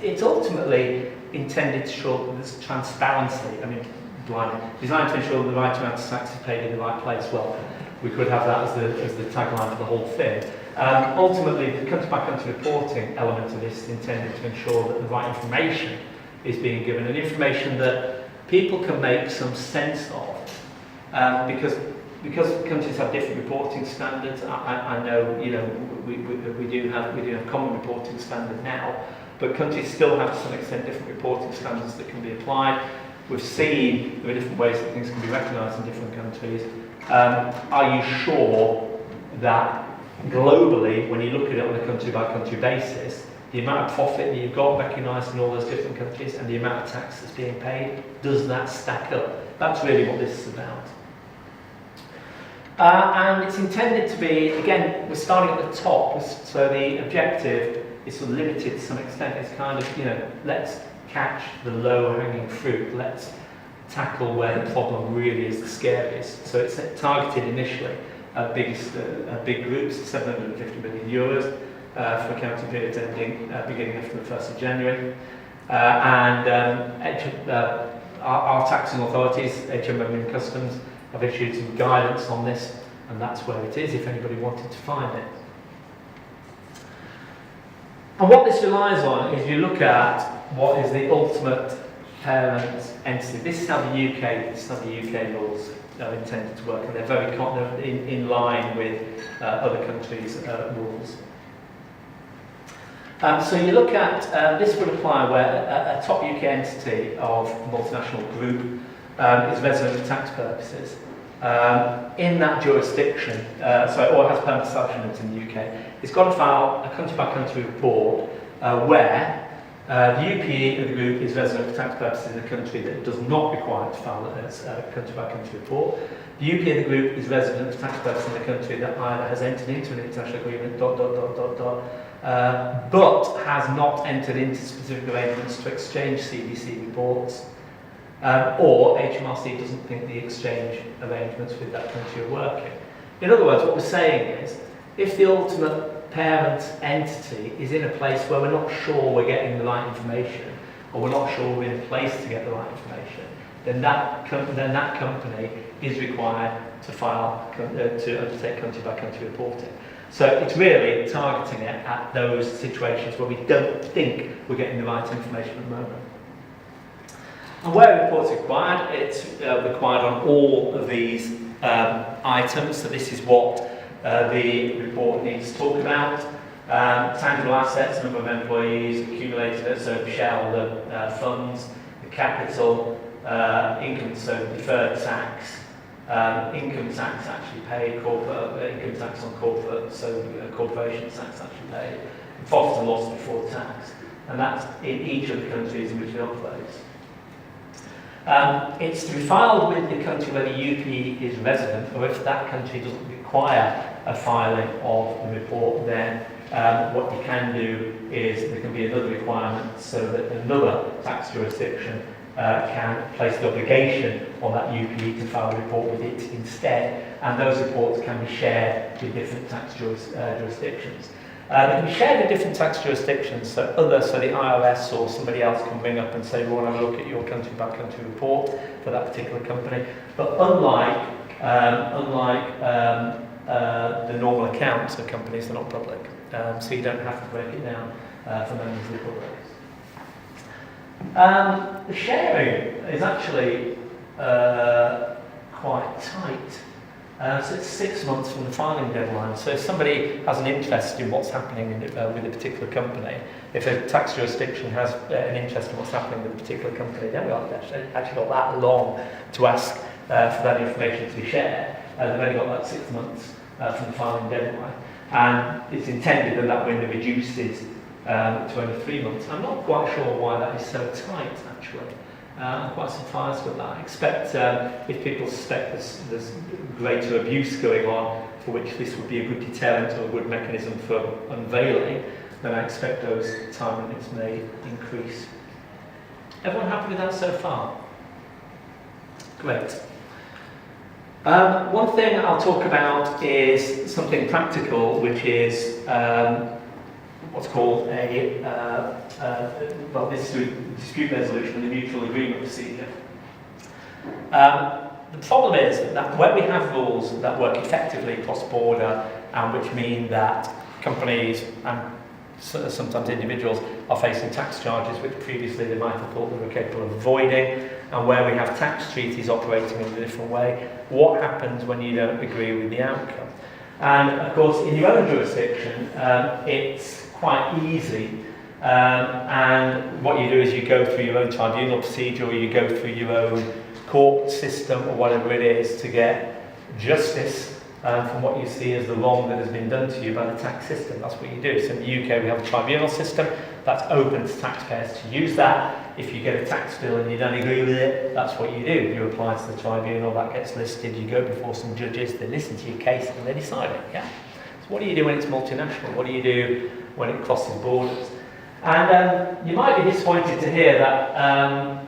It's ultimately intended to show there's transparency. I mean, designed to ensure the right amount of tax is paid in the right place. Well, we could have that as the tagline for the whole thing. Ultimately, the country-by-country reporting element of this is intended to ensure that the right information is being given, and information that people can make some sense of, because countries have different reporting standards. I know, you know, we do have common reporting standard now, but countries still have to some extent different reporting standards that can be applied. We've seen there are different ways that things can be recognised in different countries. Are you sure that globally, when you look at it on a country-by-country basis, the amount of profit that you've got recognised in all those different countries and the amount of tax that's being paid, does that stack up? That's really what this is about. And it's intended to be, again, we're starting at the top, so the objective is sort of limited to some extent. It's kind of, you know, let's catch the low-hanging fruit, let's tackle where the problem really is the scariest. So it's targeted initially at big groups, 750 million euros for accounting periods ending beginning after the 1st of January. Our taxing authorities, HMM and Customs, have issued some guidance on this, and that's where it is if anybody wanted to find it. And what this relies on is you look at what is the ultimate parent entity. This is how the UK laws are intended to work, and they're very in line with other countries' rules. So you look at, this would apply where a top UK entity of a multinational group is resident for tax purposes. In that jurisdiction, or has permanent establishment in the UK, it's got to file a country-by-country report where the UPE of the group is resident for tax purposes in a country that does not require to file a country-by-country report. The UPE of the group is resident for tax purposes in a country that either has entered into an international agreement, but has not entered into specific arrangements to exchange CBC reports, or HMRC doesn't think the exchange arrangements with that country are working. In other words, what we're saying is, if the ultimate parent entity is in a place where we're not sure we're getting the right information, or we're not sure we're in a place to get the right information, then that company is required to file, to undertake country-by-country reporting. So it's really targeting it at those situations where we don't think we're getting the right information at the moment. And where a report is required, it's required on all of these items. So this is what the report needs to talk about. Tangible assets, number of employees, accumulated, so shareholder funds, the capital, income, so deferred tax, income tax actually paid, corporate income tax on corporate, so corporation tax actually paid, profit and loss before tax, and that's in each of the countries in which it operates. It's to be filed with the country where the UPE is resident, or if that country doesn't require a filing of the report, then what you can do is there can be another requirement so that another tax jurisdiction can place the obligation on that UPE to file a report with it instead, and those reports can be shared with different tax jurisdictions. They can be shared with different tax jurisdictions, so the IRS or somebody else can ring up and say, we want to have a look at your country-by-country report for that particular company. But unlike the normal accounts of companies, they're not public, so you don't have to break it down for members of the public. The sharing is actually quite tight. So it's 6 months from the filing deadline. So if somebody has an interest in what's happening with a particular company, if a tax jurisdiction has an interest in what's happening with a particular company, then we've actually got that long to ask for that information to be shared. They've only got like 6 months from the filing deadline. And it's intended that that window reduces to only 3 months. I'm not quite sure why that is so tight, actually. I'm quite surprised with that. I expect if people suspect there's greater abuse going on, for which this would be a good deterrent or a good mechanism for unveiling, then I expect those time limits may increase. Everyone happy with that so far? Great. One thing I'll talk about is something practical, which is what's called this is dispute resolution and the mutual agreement procedure. The problem is that where we have rules that work effectively cross-border, and which mean that companies and sometimes individuals are facing tax charges which previously they might have thought they were capable of avoiding, and where we have tax treaties operating in a different way, what happens when you don't agree with the outcome? And of course, in your own jurisdiction, it's quite easy. And what you do is you go through your own tribunal procedure, or you go through your own court system, or whatever it is, to get justice from what you see as the wrong that has been done to you by the tax system. That's what you do. So in the UK we have a tribunal system that's open to taxpayers to use that. If you get a tax bill and you don't agree with it, that's what you do. You apply to the tribunal, that gets listed, you go before some judges, they listen to your case and they decide it. Yeah. So what do you do when it's multinational? What do you do when it crosses borders? And you might be disappointed to hear that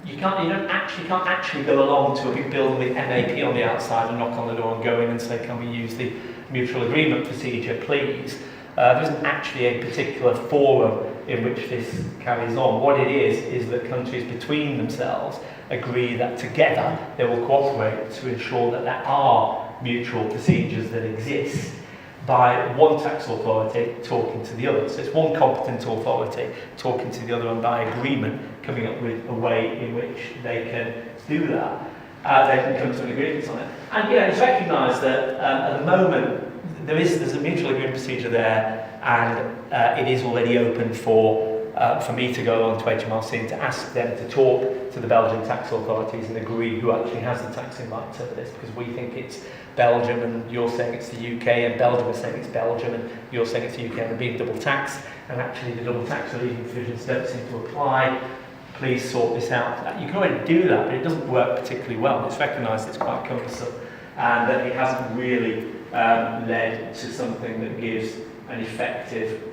you can't actually go along to a big building with MAP on the outside and knock on the door and go in and say, can we use the mutual agreement procedure, please? There isn't actually a particular forum in which this carries on. What it is that countries between themselves agree that together they will cooperate to ensure that there are mutual procedures that exist by one tax authority talking to the other. So it's one competent authority talking to the other, and by agreement coming up with a way in which they can do that. They can come to an agreement on it. And it's recognised that at the moment there's a mutual agreement procedure there, and it is already open for me to go along to HMRC and to ask them to talk to the Belgian tax authorities and agree who actually has the taxing rights over this, because we think it's Belgium and you're saying it's the UK, and Belgium is saying it's Belgium and you're saying it's the UK, and they're being double taxed, and actually the double tax relief provisions don't seem to apply. Please sort this out. You can already do that, but it doesn't work particularly well. It's recognised it's quite cumbersome, and that it hasn't really led to something that gives an effective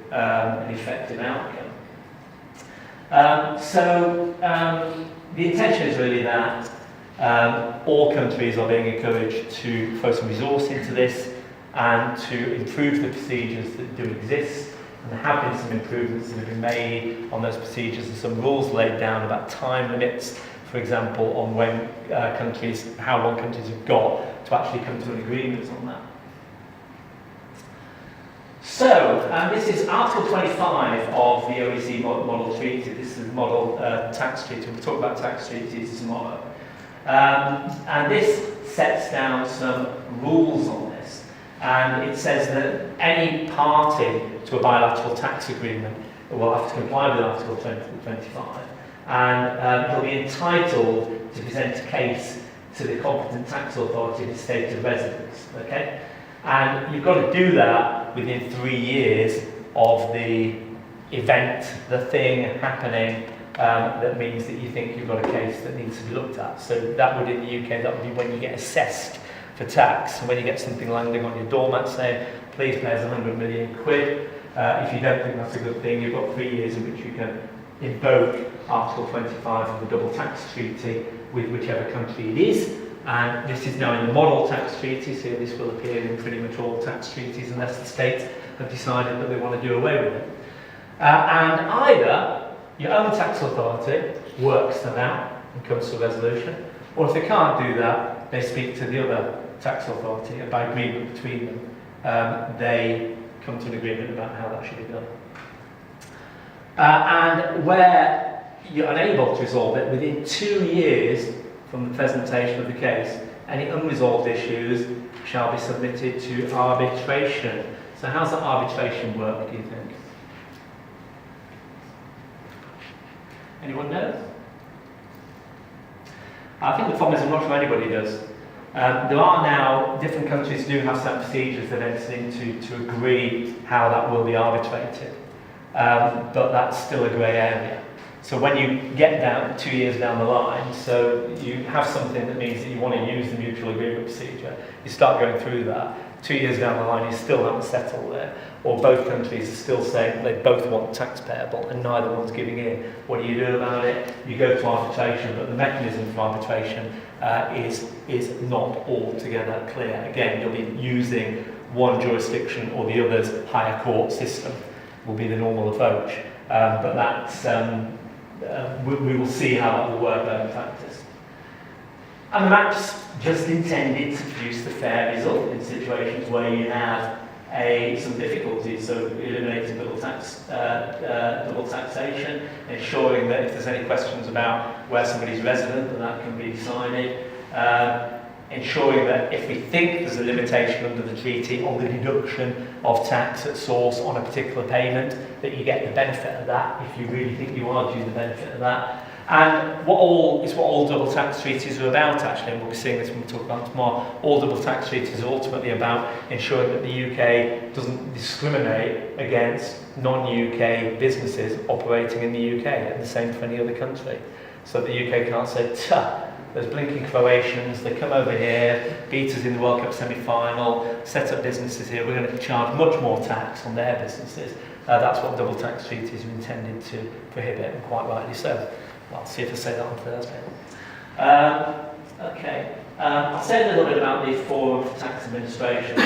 outcome. The intention is really that all countries are being encouraged to throw some resource into this and to improve the procedures that do exist. And there have been some improvements that have been made on those procedures. There's some rules laid down about time limits, for example, on when how long countries have got to actually come to an agreement on that. So, this is Article 25 of the OECD Model Treaty. This is the Model Tax Treaty. We'll talk about tax treaties tomorrow. And this sets down some rules on this. And it says that any party to a bilateral tax agreement will have to comply with Article 25. And they'll be entitled to present a case to the competent tax authority in the state of residence. Okay? And you've got to do that within 3 years of the event, the thing happening, that means that you think you've got a case that needs to be looked at. So that would, in the UK, that would be when you get assessed for tax. And when you get something landing on your doormat saying, please pay us 100 million quid, if you don't think that's a good thing, you've got 3 years in which you can invoke Article 25 of the Double Tax Treaty with whichever country it is. And this is now in the Model Tax Treaty, so this will appear in pretty much all tax treaties unless the states have decided that they want to do away with it. And either your own tax authority works them out and comes to a resolution, or if they can't do that, they speak to the other tax authority, and by agreement between them, they come to an agreement about how that should be done. And where you're unable to resolve it, within 2 years from the presentation of the case, any unresolved issues shall be submitted to arbitration. So how's that arbitration work, do you think? Anyone knows? I think the problem is I'm not sure anybody does. There are now, different countries do have some procedures they've entered into to agree how that will be arbitrated. But that's still a grey area. So when you get down 2 years down the line, so you have something that means that you want to use the mutual agreement procedure, you start going through that. 2 years down the line you still haven't settled there, or both countries are still saying they both want tax payable and neither one's giving in. What do you do about it? You go to arbitration, but the mechanism for arbitration is not altogether clear. Again, you'll be using one jurisdiction or the other's higher court system will be the normal approach. But that's, we will see how that will work out in practice. And the map's just intended to produce the fair result in situations where you have some difficulties, so eliminating double taxation, ensuring that if there's any questions about where somebody's resident, that can be decided, ensuring that if we think there's a limitation under the treaty on the deduction of tax at source on a particular payment, that you get the benefit of that if you really think you are due the benefit of that. And what all double tax treaties are about, actually, and we'll be seeing this when we talk about tomorrow. All double tax treaties are ultimately about ensuring that the UK doesn't discriminate against non-UK businesses operating in the UK, and the same for any other country. So the UK can't say, there's blinking Croatians, they come over here, beat us in the World Cup semi-final, set up businesses here, we're going to charge much more tax on their businesses. That's what double tax treaties are intended to prohibit, and quite rightly so. Well, I'll see if I say that on Thursday. Okay. I'll say a little bit about the Forum for Tax Administration.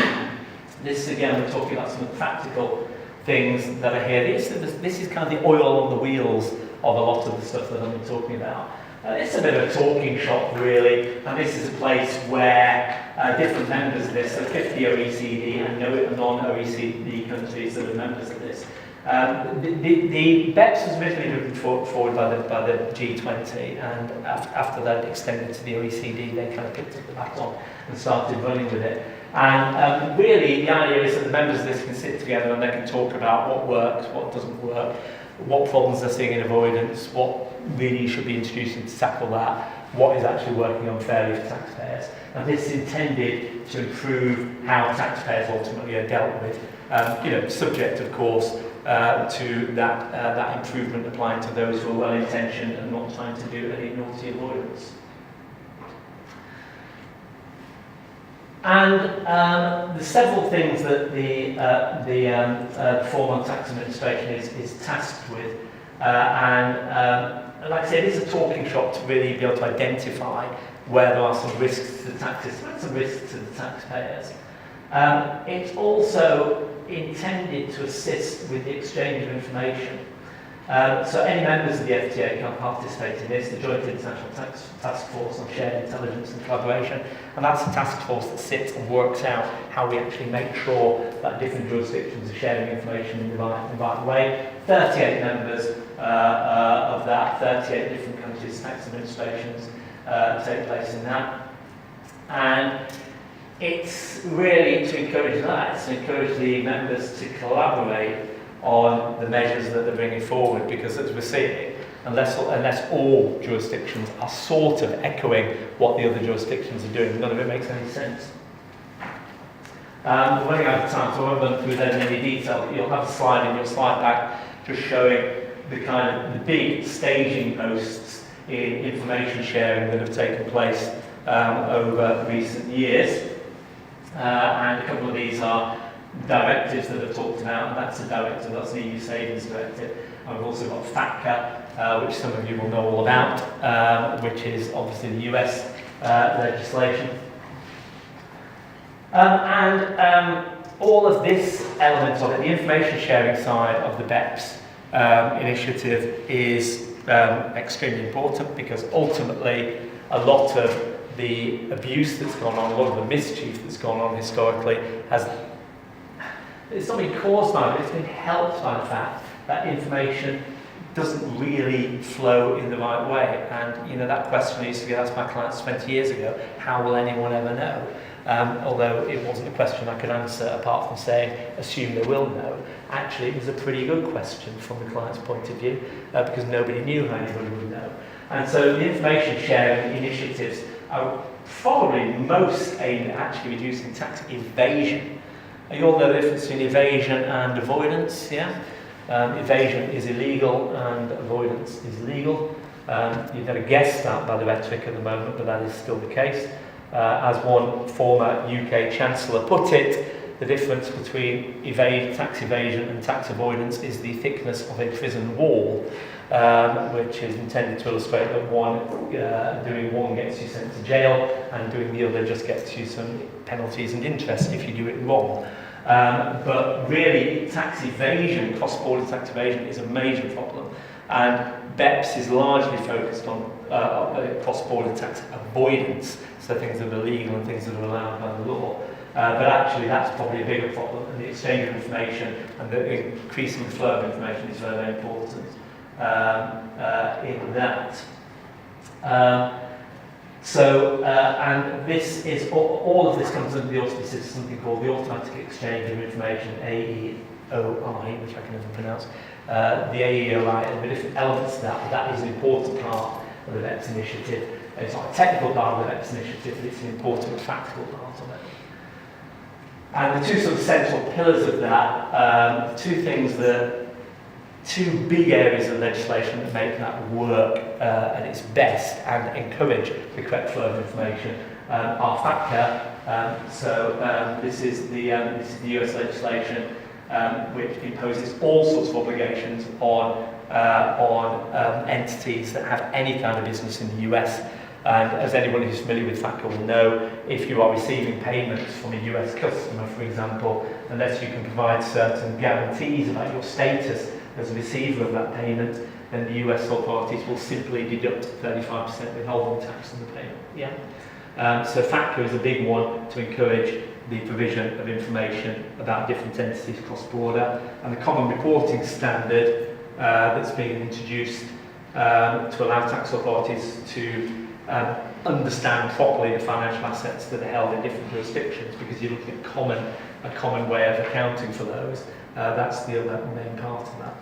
This, again, we're talking about some of the practical things that are here. This is kind of the oil on the wheels of a lot of the stuff that I'm talking about. It's a bit of a talking shop, really, and this is a place where different members of this, so 50 OECD and non-OECD countries that are members of this. The BEPS was originally moved forward by the G20, and after that extended to the OECD, they kind of picked up the baton and started running with it. And really, the idea is that the members of this can sit together and they can talk about what works, what doesn't work, what problems they're seeing in avoidance, what really should be introduced to tackle that, what is actually working unfairly for taxpayers. And this is intended to improve how taxpayers ultimately are dealt with, subject, of course, to that improvement applying to those who are well-intentioned and not trying to do any naughty avoidance. And there's several things that the Forum on Tax Administration is tasked with, and like I said, it is a talking shop to really be able to identify where there are some risks to the taxes, some risks to the taxpayers. It's also intended to assist with the exchange of information. So any members of the FTA can participate in this, the Joint International Task Force on Shared Intelligence and Collaboration, and that's a task force that sits and works out how we actually make sure that different jurisdictions are sharing information in the right way. 38 members of that, 38 different countries' tax administrations take place in that. And it's really to encourage that, it's to encourage the members to collaborate on the measures that they're bringing forward, because as we're seeing, unless all jurisdictions are sort of echoing what the other jurisdictions are doing, none of it makes any sense. We're running out of time, so I won't run through that in any detail, but you'll have a slide in your slide pack just showing the big staging posts in information sharing that have taken place over recent years. And a couple of these are directives that I've talked about, and that's a directive, that's the EU Savings Directive. And we've also got FATCA, which some of you will know all about, which is obviously the US legislation. All of this element of it, the information sharing side of the BEPS initiative is extremely important, because ultimately a lot of the abuse that's gone on, a lot of the mischief that's gone on historically it's not been caused by it, it's been helped by the fact that information doesn't really flow in the right way. And that question I used to get asked my clients 20 years ago, how will anyone ever know? Although it wasn't a question I could answer apart from saying, assume they will know. Actually, it was a pretty good question from the client's point of view, because nobody knew how anybody would know. And so the information sharing initiatives are probably most aimed at actually reducing tax evasion. You all know the difference between evasion and avoidance, yeah? Evasion is illegal and avoidance is legal. You've never guessed that by the rhetoric at the moment, but that is still the case. As one former UK Chancellor put it, the difference between tax evasion and tax avoidance is the thickness of a prison wall, which is intended to illustrate that doing one gets you sent to jail and doing the other just gets you some penalties and interest if you do it wrong. But really, tax evasion, cross-border tax evasion, is a major problem, and BEPS is largely focused on cross-border tax avoidance, so things that are illegal and things that are allowed by the law. But actually, that's probably a bigger problem, and the exchange of information and the increasing flow of information is very, very important in that. And this is all of this comes under the auspices of something called the Automatic Exchange of Information, AEOI, which I can never pronounce. The AEOI and the different elements of that, but that is an important part of the BEPS initiative. It's not a technical part of the BEPS initiative, but it's an important practical part of it. And the two sort of central pillars of that, two big areas of legislation that make that work at its best and encourage the correct flow of information are FATCA. This is the US legislation which imposes all sorts of obligations on entities that have any kind of business in the US. And as anyone who's familiar with FATCA will know, if you are receiving payments from a US customer, for example, unless you can provide certain guarantees about your status as a receiver of that payment, then the US authorities will simply deduct 35% withholding tax on the payment. So FATCA is a big one to encourage the provision of information about different entities cross-border, and the common reporting standard that's being introduced to allow tax authorities to understand properly the financial assets that are held in different jurisdictions, because you're looking at a common way of accounting for those. That's the other main part of that.